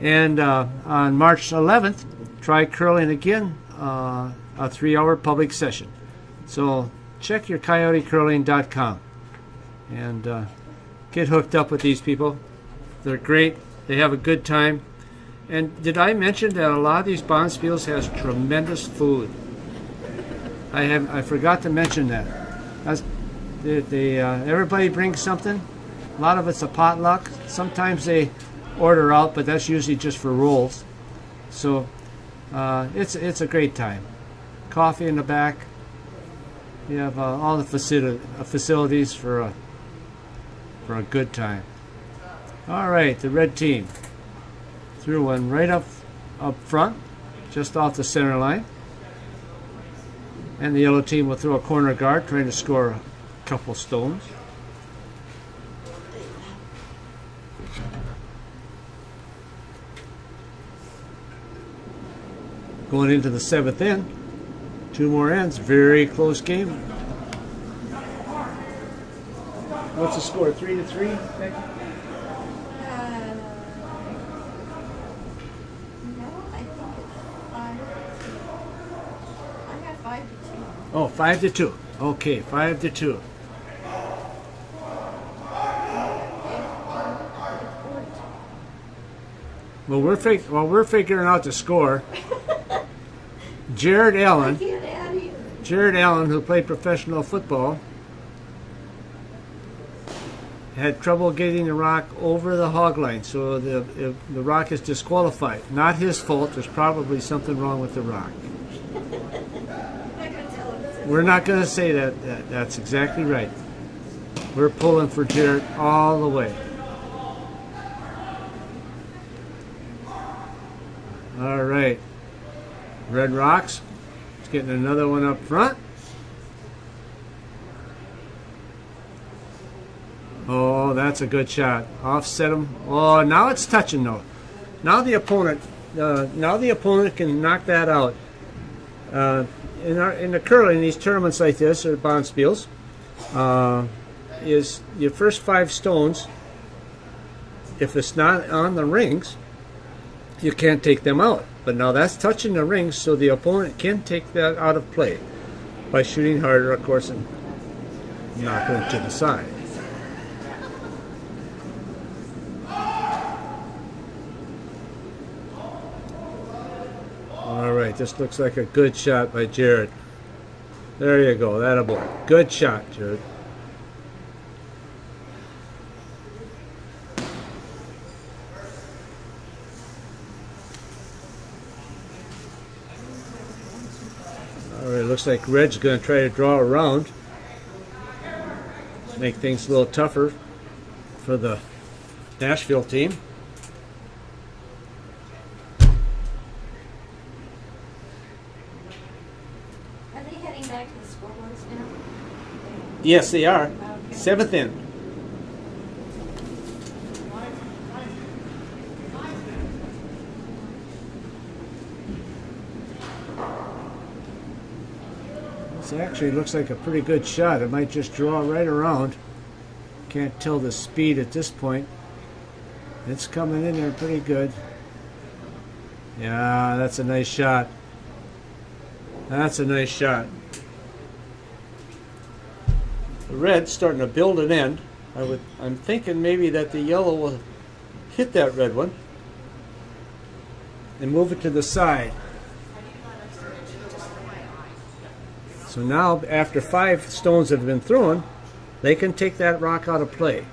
And on March 11th, try curling again, a 3-hour public session. So check your coyotecurling.com and get hooked up with these people. They're great. They have a good time. And did I mention that a lot of these bonspiels has tremendous food? I forgot to mention that. Everybody brings something. A lot of it's a potluck. Sometimes they order out, but that's usually just for rolls. So it's a great time. Coffee in the back. You have all the facilities for a good time. All right, the red team threw one right up front, just off the center line. And the yellow team will throw a corner guard, trying to score a couple stones. Going into the 7th end, 2 more ends, very close game. What's the score? 3-3? Oh, 5-2. Okay, 5-2. Well, we're figuring out the score. Jared Allen, who played professional football, had trouble getting the rock over the hog line, so the rock is disqualified. Not his fault. There's probably something wrong with the rock. We're not going to say that. That's exactly right. We're pulling for Jared all the way. All right. Red Rocks. It's getting another one up front. Oh, that's a good shot. Offset him. Oh, now it's touching though. Now the opponent can knock that out. In the curling, these tournaments like this, or bonspiels, is your first 5 stones. If it's not on the rings, you can't take them out. But now that's touching the rings, so the opponent can take that out of play by shooting harder, of course, and knocking it to the side. All right, this looks like a good shot by Jared. There you go, attaboy. Good shot, Jared. All right, looks like Red's going to try to draw around. Make things a little tougher for the Nashville team. Yes, they are. 7th end. This actually looks like a pretty good shot. It might just draw right around. Can't tell the speed at this point. It's coming in there pretty good. Yeah, that's a nice shot. That's a nice shot. The red's starting to build an end. I'm thinking maybe that the yellow will hit that red one and move it to the side. So now, after 5 stones have been thrown, they can take that rock out of play.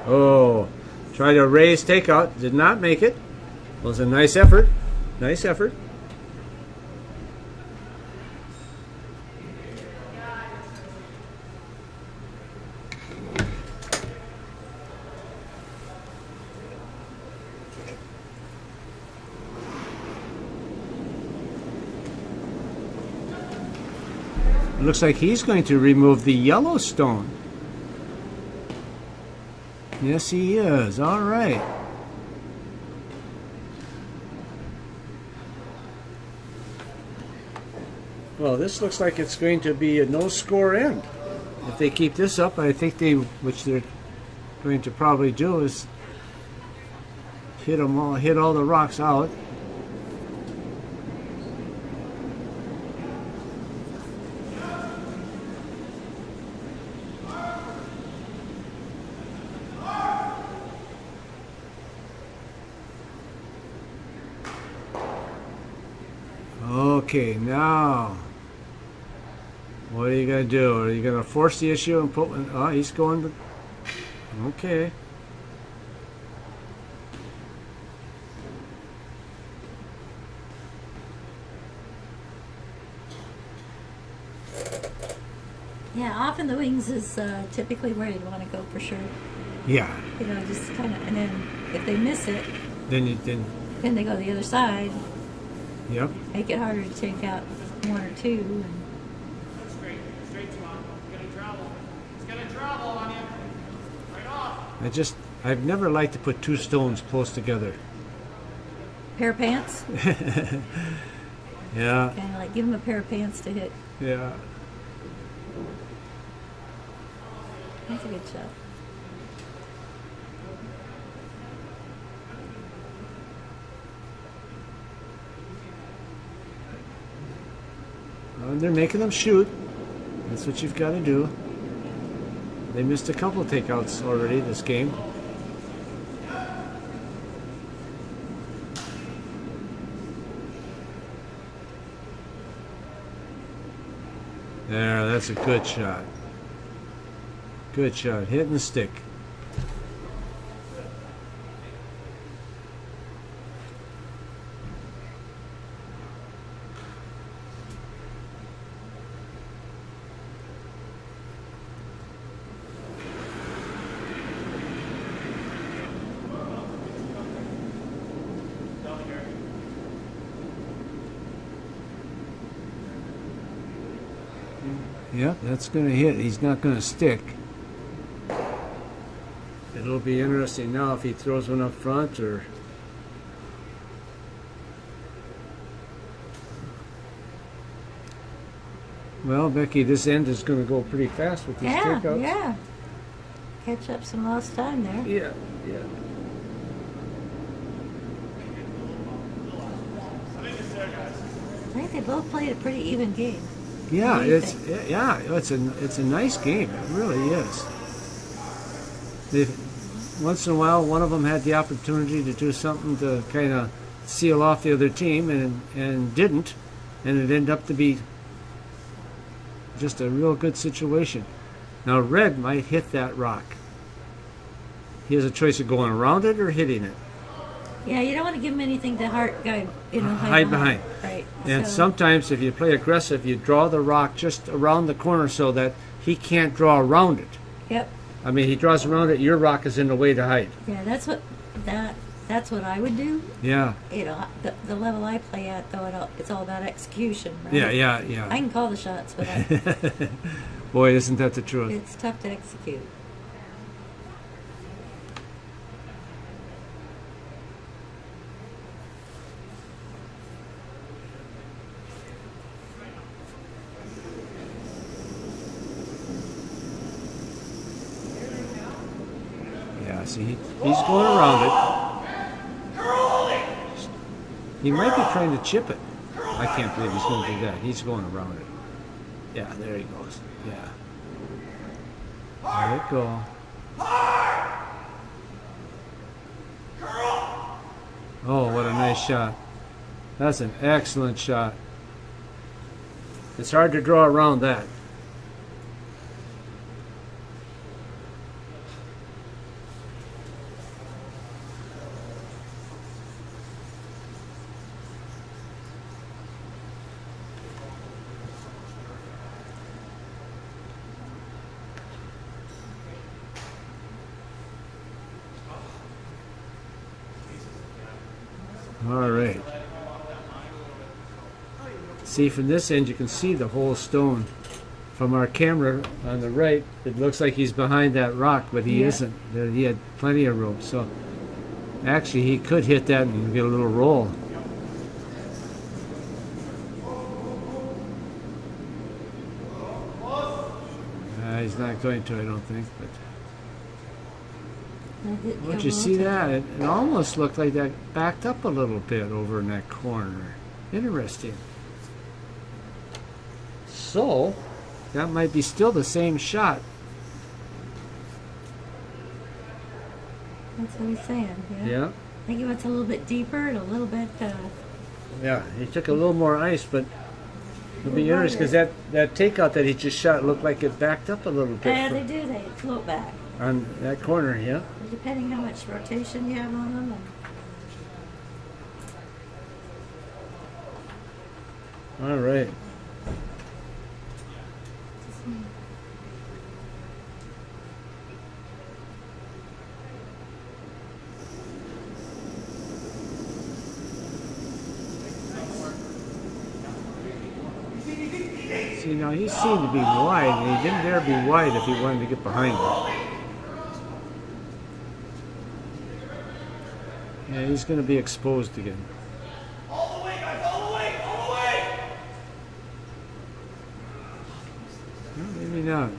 Oh, Try to raise takeout. Did not make it. Was a nice effort. Nice effort. It looks like he's going to remove the yellow stone. Yes, he is. All right. Well, this looks like it's going to be a no-score end. If they keep this up, I think which they're going to probably do, is hit all the rocks out. Okay, now, what are you going to do? Are you going to force the issue and put one? Oh, he's going to. Okay. Yeah, off in the wings is typically where you'd want to go for sure. Yeah. You know, just kind of, and then if they miss it, Then then they go the other side. Yep. Make it harder to take out one or two. And That's great. Straight to on. It's gonna travel. It's gonna travel on you. Right off. I've never liked to put two stones close together. pair of pants. Yeah. Kind of like give them a pair of pants to hit. Yeah. That's a good shot. They're making them shoot. That's what you've got to do. They missed a couple of takeouts already this game. There, that's a good shot. Good shot. Hitting the stick. Yep, that's going to hit. He's not going to stick. It'll be interesting now if he throws one up front or... Well, Becky, this end is going to go pretty fast with these takeouts. Yeah. Catch up some lost time there. Yeah, yeah. I think they both played a pretty even game. Yeah, What do you it's think? it's a nice game. It really is. Once in a while, one of them had the opportunity to do something to kind of seal off the other team, and didn't, and it ended up to be just a real good situation. Now, red might hit that rock. He has a choice of going around it or hitting it. Yeah, you don't want to give him anything to Hide behind. Right. And so, sometimes, if you play aggressive, you draw the rock just around the corner so that he can't draw around it. Yep. I mean, he draws around it, your rock is in the way to hide. Yeah, that's what I would do. Yeah. You know, the level I play at, though, it's all about execution, right? Yeah. I can call the shots, but Boy, isn't that the truth? it's tough to execute. Yeah, see, he's going around it. He might be trying to chip it. I can't believe he's going to do that. He's going around it. Yeah, there he goes. Yeah. Let it go. Oh, what a nice shot. That's an excellent shot. It's hard to draw around that. All right. See, from this end, you can see the whole stone. From our camera on the right, it looks like he's behind that rock, but he isn't. He had plenty of room, so actually he could hit that and get a little roll. He's not going to, I don't think. But don't you see that? It almost looked like that backed up a little bit over in that corner. Interesting. So that might be still the same shot. That's what he's saying. Yeah. I think he went a little bit deeper and a little bit. Yeah, he took a little more ice, but it'll be interesting because that takeout that he just shot looked like it backed up a little bit. Yeah, they do. They float back. On that corner, yeah. Depending how much rotation you have on them. All right. See, now he seemed to be wide, and he didn't dare be wide if he wanted to get behind him. Yeah, he's going to be exposed again. All the way, guys, all the way, all the way! Well, maybe not.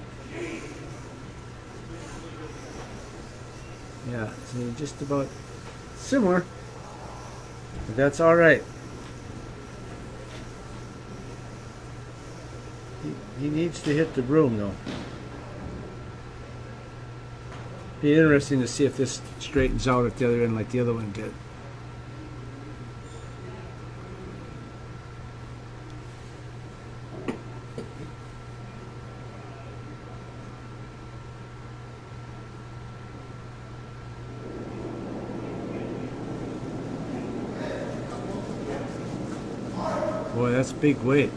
Yeah, so just about similar, but that's all right. He needs to hit the broom, though. Be interesting to see if this straightens out at the other end like the other one did. Boy, that's big weight.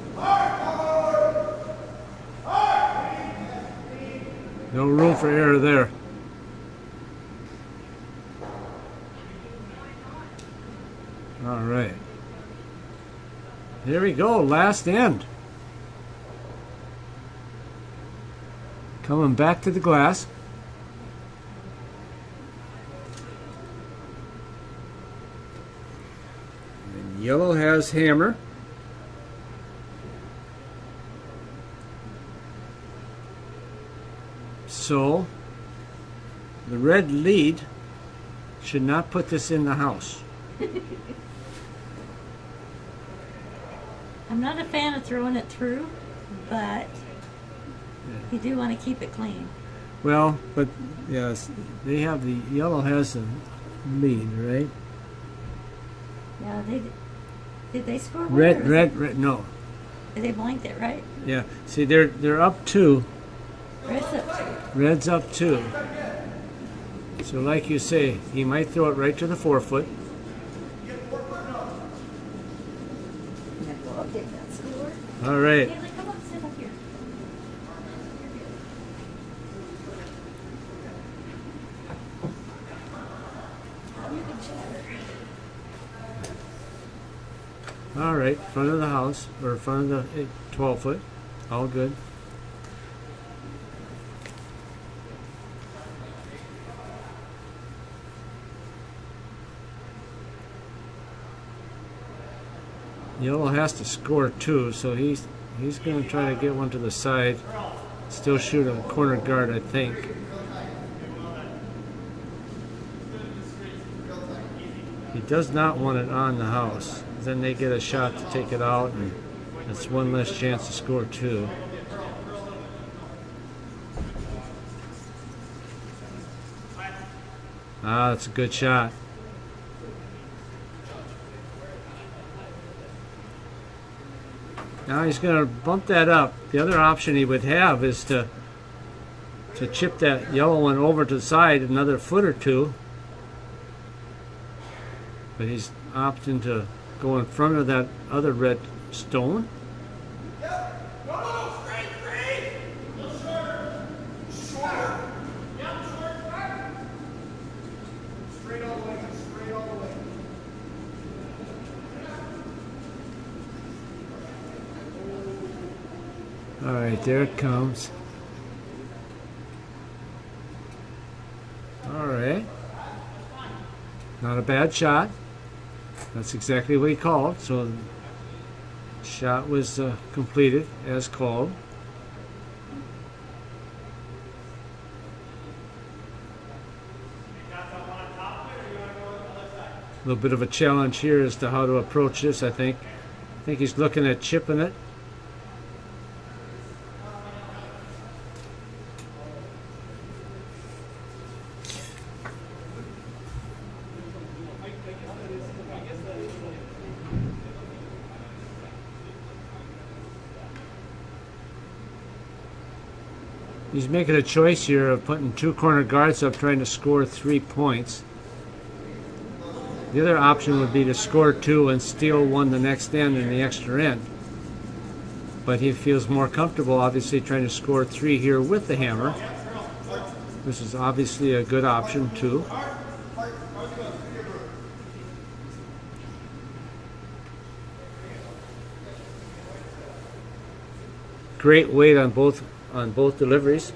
No room for error there. All right. Here we go, last end. Coming back to the glass. And yellow has hammer. So, the red lead should not put this in the house. I'm not a fan of throwing it through, but you do want to keep it clean. Well, but yes, they have the yellow has the lead, right? Yeah, did they score? Red, no. They blanked it, right? Yeah. See, they're up 2. Red's up 2. Red's up 2. So, like you say, he might throw it right to the forefoot. I'll take that score. All right. Haley, come on, sit up here. You can chatter. All right. Front of the house, or front of the 12-foot. All good. Yellow has to score 2, so he's going to try to get one to the side. Still shoot a corner guard, I think. He does not want it on the house. Then they get a shot to take it out, and that's one less chance to score 2. Ah, that's a good shot. Now he's going to bump that up. The other option he would have is to chip that yellow one over to the side another foot or 2. But he's opting to go in front of that other red stone. All right, there it comes. All right. Not a bad shot. That's exactly what he called. So the shot was completed as called. A little bit of a challenge here as to how to approach this, I think. I think he's looking at chipping it. He's making a choice here of putting two corner guards up, trying to score 3 points. The other option would be to score 2 and steal 1 the next end in the extra end. But he feels more comfortable, obviously, trying to score 3 here with the hammer. This is obviously a good option, too. Great weight on both deliveries.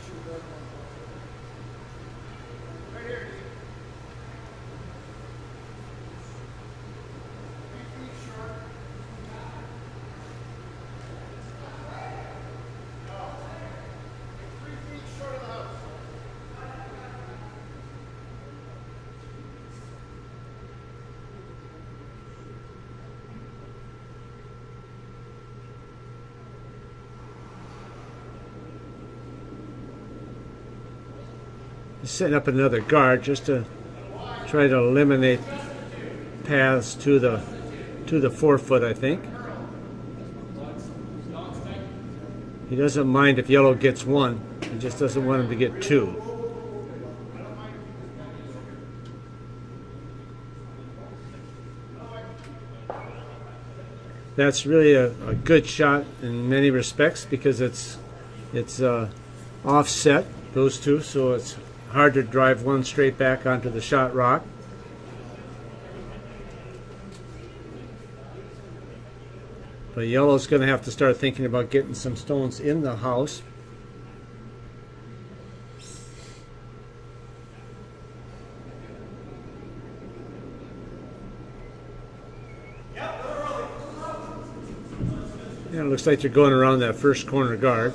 He's setting up another guard just to try to eliminate paths to the 4 foot, I think. He doesn't mind if yellow gets 1. He just doesn't want him to get 2. That's really a good shot in many respects because it's offset, those two, so it's hard to drive one straight back onto the shot rock. But yellow's going to have to start thinking about getting some stones in the house. Yeah, it looks like they're going around that first corner guard.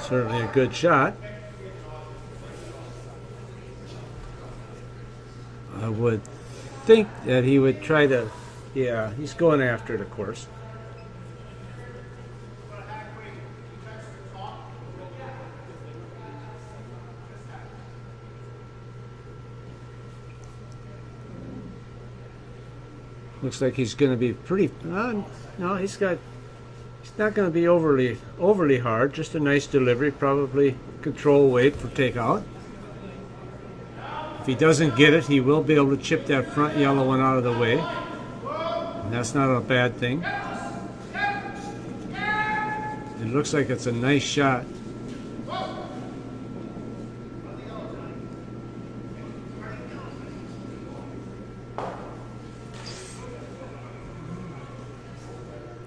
Certainly a good shot. I would think that he would try to, yeah, he's going after it, of course. Looks like he's going to be pretty, no, he's not going to be overly hard, just a nice delivery, probably control weight for takeout. If he doesn't get it, he will be able to chip that front yellow one out of the way. And that's not a bad thing. It looks like it's a nice shot.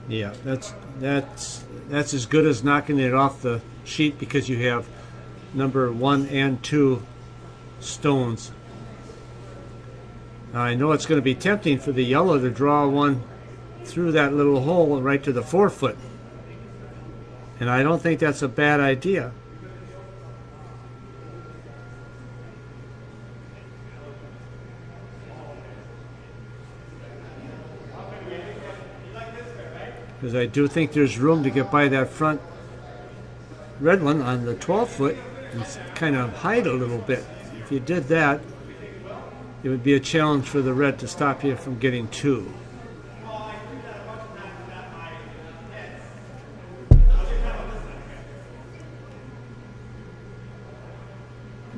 Yeah, that's as good as knocking it off the sheet because you have number 1 and 2 stones. Now I know it's going to be tempting for the yellow to draw one through that little hole right to the 4 foot. And I don't think that's a bad idea. Because I do think there's room to get by that front red one on the 12 foot and kind of hide a little bit. If you did that, it would be a challenge for the red to stop you from getting 2.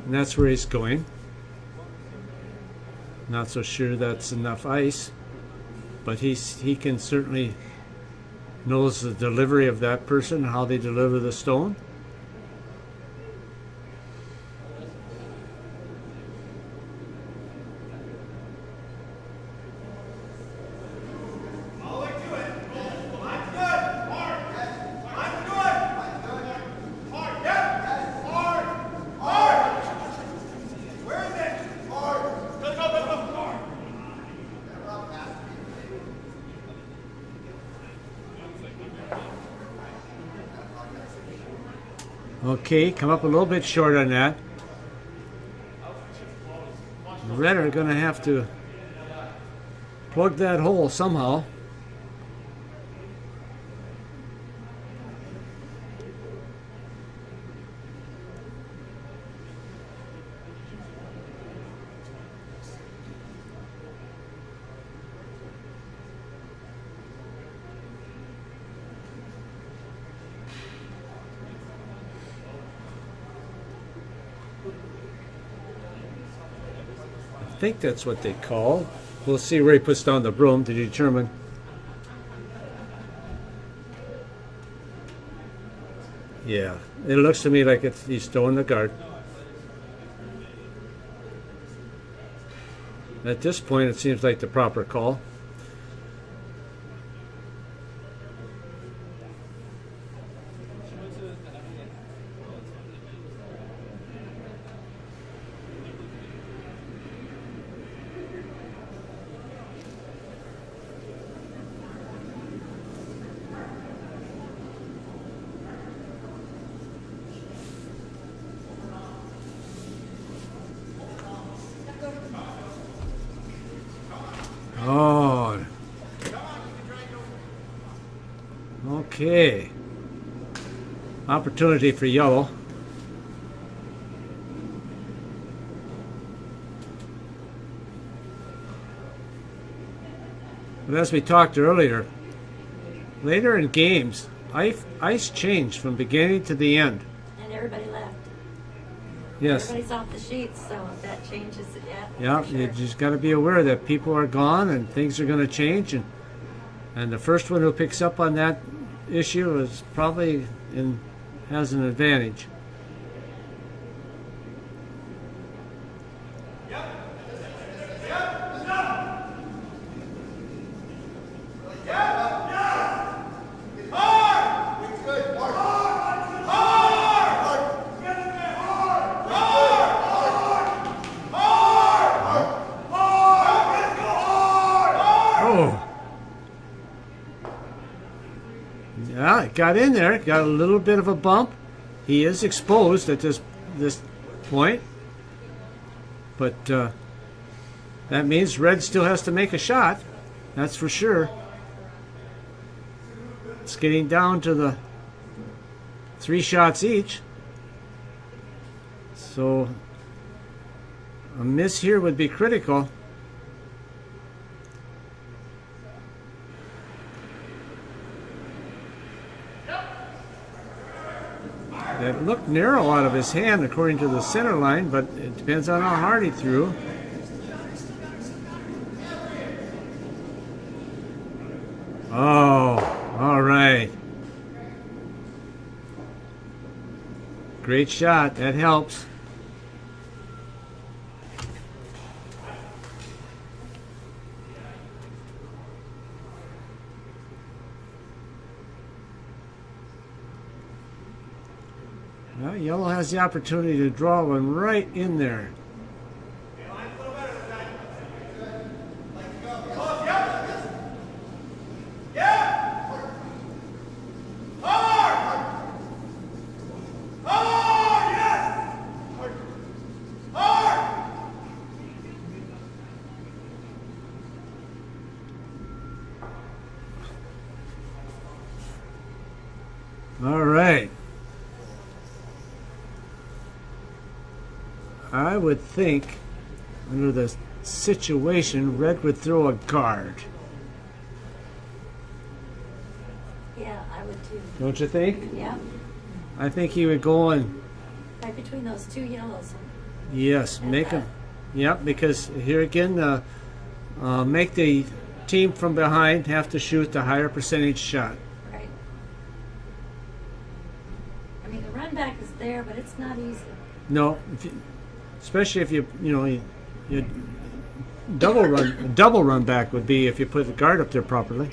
And that's where he's going. Not so sure that's enough ice, but he can certainly knows the delivery of that person, how they deliver the stone. Okay, come up a little bit short on that. Red are going to have to plug that hole somehow. I think that's what they call. We'll see where he puts down the broom to determine. Yeah, it looks to me like he's stowing the guard. At this point, it seems like the proper call. Oh, okay. Opportunity for yellow. But as we talked earlier, later in games, ice changed from beginning to the end. And everybody left. Yes. Everybody's off the sheets, so that changes it. Yeah, for sure. you just got to be aware that people are gone and things are going to change, and the first one who picks up on that issue is probably has an advantage. Yeah, it got in there, got a little bit of a bump. He is exposed at this point, but that means red still has to make a shot. That's for sure. It's getting down to the 3 shots each. So a miss here would be critical. It looked narrow out of his hand according to the center line, but it depends on how hard he threw. Oh, all right. Great shot. That helps. Well, yellow has the opportunity to draw one right in there. All right. I would think, under the situation, red would throw a guard. Yeah, I would too. Don't you think? Yeah, I think he would go and, right between those 2 yellows. yes, make him. Yep, because here again, make the team from behind have to shoot the higher percentage shot. Right. there, but it's not easy. No, especially if you double run back would be if you put the guard up there properly.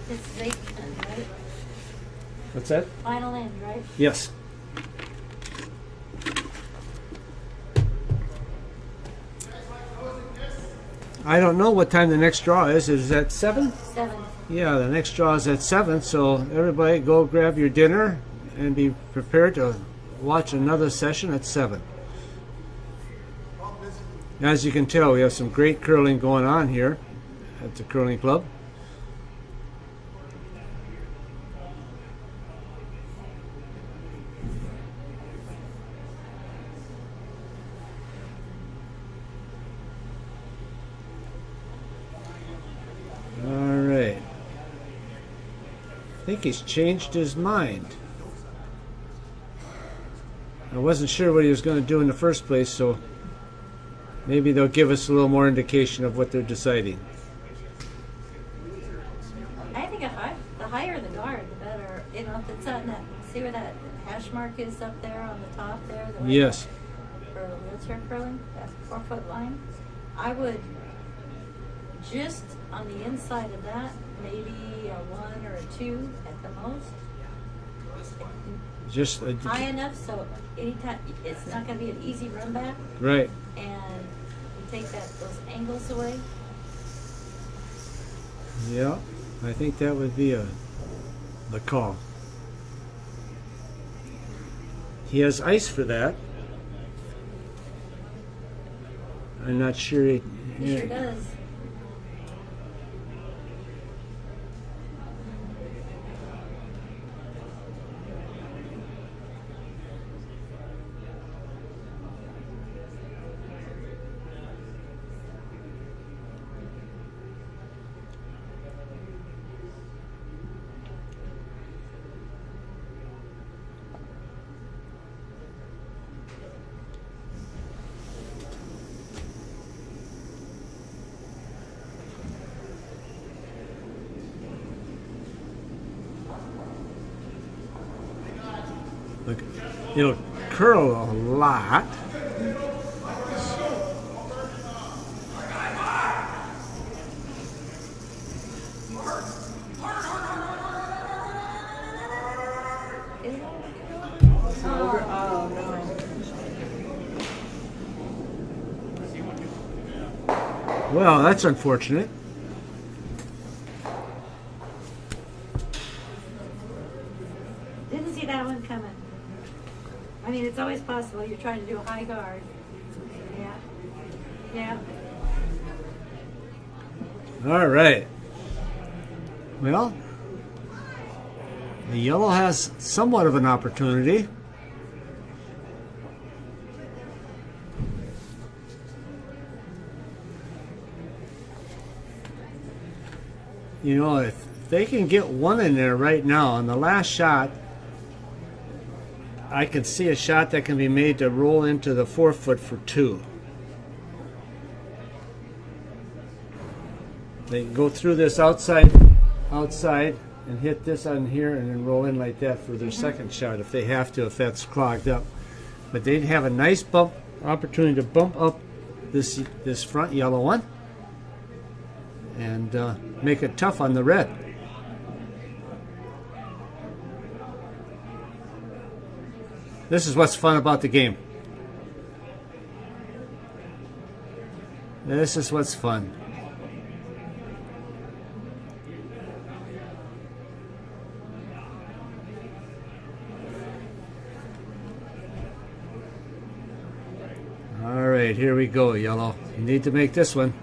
This is 8th end, right? What's that? Final end, right? Yes. I don't know what time the next draw is. Is that 7? 7. Yeah, the next draw is at 7, so everybody go grab your dinner and be prepared to watch another session at 7. As you can tell, we have some great curling going on here at the curling club. All right. I think he's changed his mind. I wasn't sure what he was going to do in the first place, so maybe they'll give us a little more indication of what they're deciding. I think the higher the guard, the better. You know, if it's on that, see where that hash mark is up there on the top there? Yes. For wheelchair curling, that 4-foot line. I would just on the inside of that, maybe a 1 or a 2 at the most. Just High enough so anytime it's not going to be an easy run back, right. and you take those angles away. Yeah, I think that would be the call. He has ice for that. I'm not sure. He sure does. Look, it'll curl a lot. Well, that's unfortunate. Didn't see that one coming. I mean, it's always possible. You're trying to do a high guard. Yeah. Yeah. All right. Well, the yellow has somewhat of an opportunity. You know, if they can get one in there right now on the last shot, I can see a shot that can be made to roll into the 4-foot for 2. They can go through this outside, and hit this on here, and then roll in like that for their second shot if they have to, if that's clogged up. But they'd have a nice opportunity to bump up this front yellow one and make it tough on the red. This is what's fun about the game. This is what's fun. All right, here we go, yellow. You need to make this one.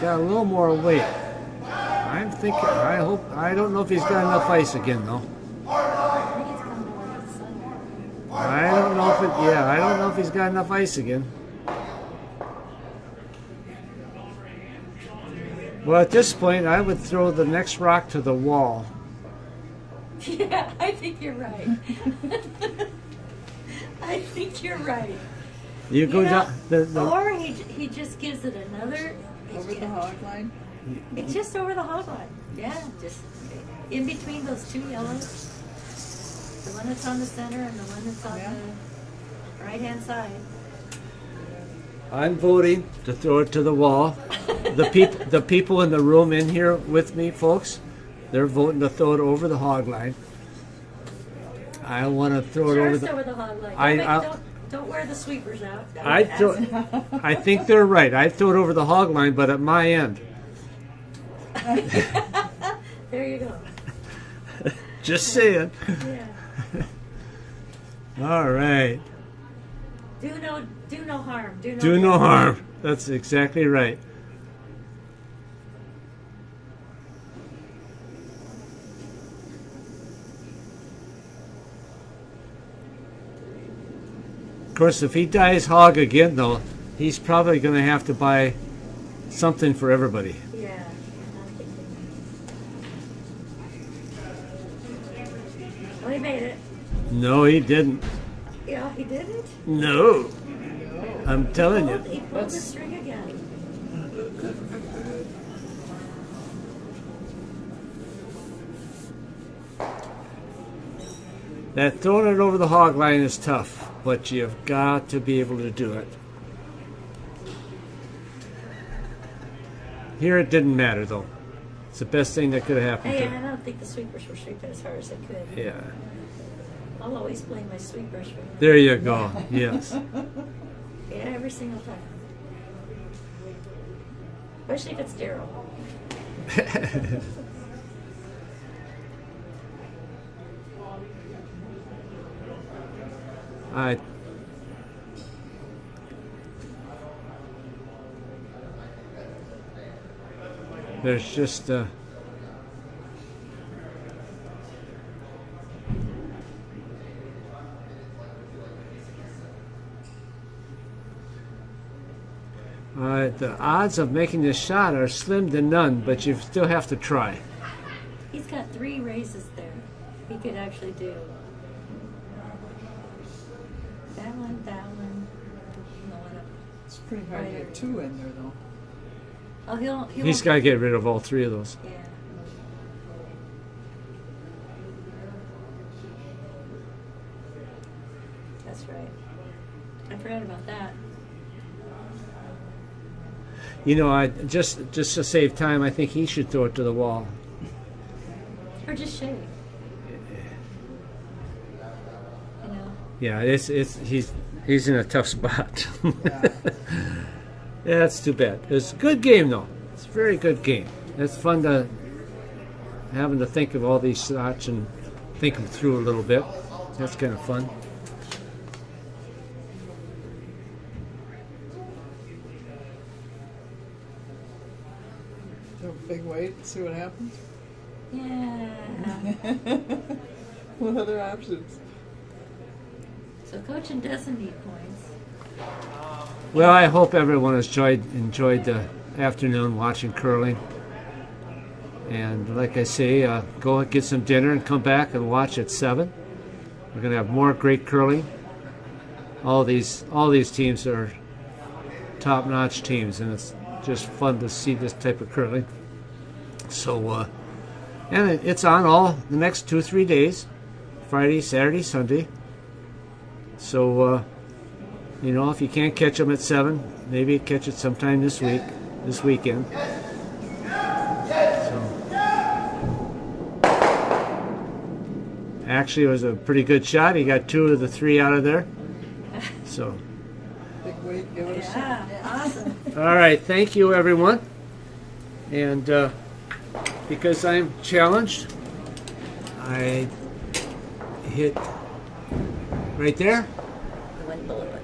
Got a little more weight. I'm thinking. I don't know if he's got enough ice again, though. I don't know if it. Yeah, I don't know if he's got enough ice again. Well, at this point, I would throw the next rock to the wall Yeah, I think you're right. I think you're right. You go down. Or he just gives it another. Over the hog line? It's just over the hog line. Yeah, just in between those two yellows. The one that's on the center and the one that's on the right-hand side. I'm voting to throw it to the wall. The people in the room in here with me, folks, they're voting to throw it over the hog line. I want to throw it over the hog line. Don't wear the sweepers out. I think they're right. I throw it over the hog line, but at my end. There you go. Just saying. Yeah. All right. Do no harm. Do no harm. That's exactly right. Of course, if he dies hog again, though, he's probably going to have to buy something for everybody. Yeah. Well, he made it. No, he didn't. Yeah, he didn't. No. I'm telling you. He pulled the string again. That throwing it over the hog line is tough, but you've got to be able to do it. Here it didn't matter, though. It's the best thing that could have happened Hey, to I him. don't think the sweepers were sweeping as hard as they could. Yeah. I'll always blame my sweepers for that. There you go. Yes. Yeah, every single time. Especially if it's Daryl. There's just the odds of making this shot are slim to none, but you still have to try. He's got 3 raises there. He could actually do that one, the one up. It's pretty hard to get 2 in there, though. Oh, he'll He's got to get rid of all 3 of those. Yeah. That's right. I forgot about that. You know, I just to save time, I think he should throw it to the wall. Or just shake. You know? Yeah, he's in a tough spot. Yeah, that's too bad. It's a good game, though. It's a very good game. It's fun to having to think of all these shots and think them through a little bit. That's kind of fun. So big wait, see what happens. Yeah. What other options? So coaching doesn't need points. Well, I hope everyone has enjoyed the afternoon watching curling. And like I say, go get some dinner and come back and watch at 7. We're going to have more great curling. All these teams are top-notch teams, and it's just fun to see this type of curling. So, and it's on all the next 2-3 days, Friday, Saturday, Sunday. So, you know, if you can't catch them at 7, maybe catch it sometime this weekend. So, actually, it was a pretty good shot. He got 2 of the 3 out of there. So, Big wait, give it a shot. Yeah, awesome. all right, thank you, everyone. And because I'm challenged, I hit right there. The one below it.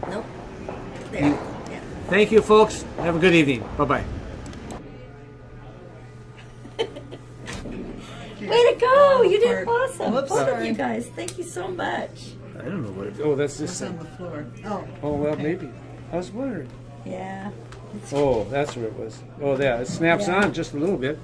Nope. There. Yeah. Thank you, folks. Have a good evening. Bye-bye. Way to go! You did awesome. Whoops, Both of sorry. you guys. Thank you so much. I don't know what it, oh, that's this It's on thing. the floor. Oh. Oh, well, maybe. I was wondering. Yeah. Oh, that's what it was. Oh, yeah, it snaps Yeah. on just a little bit.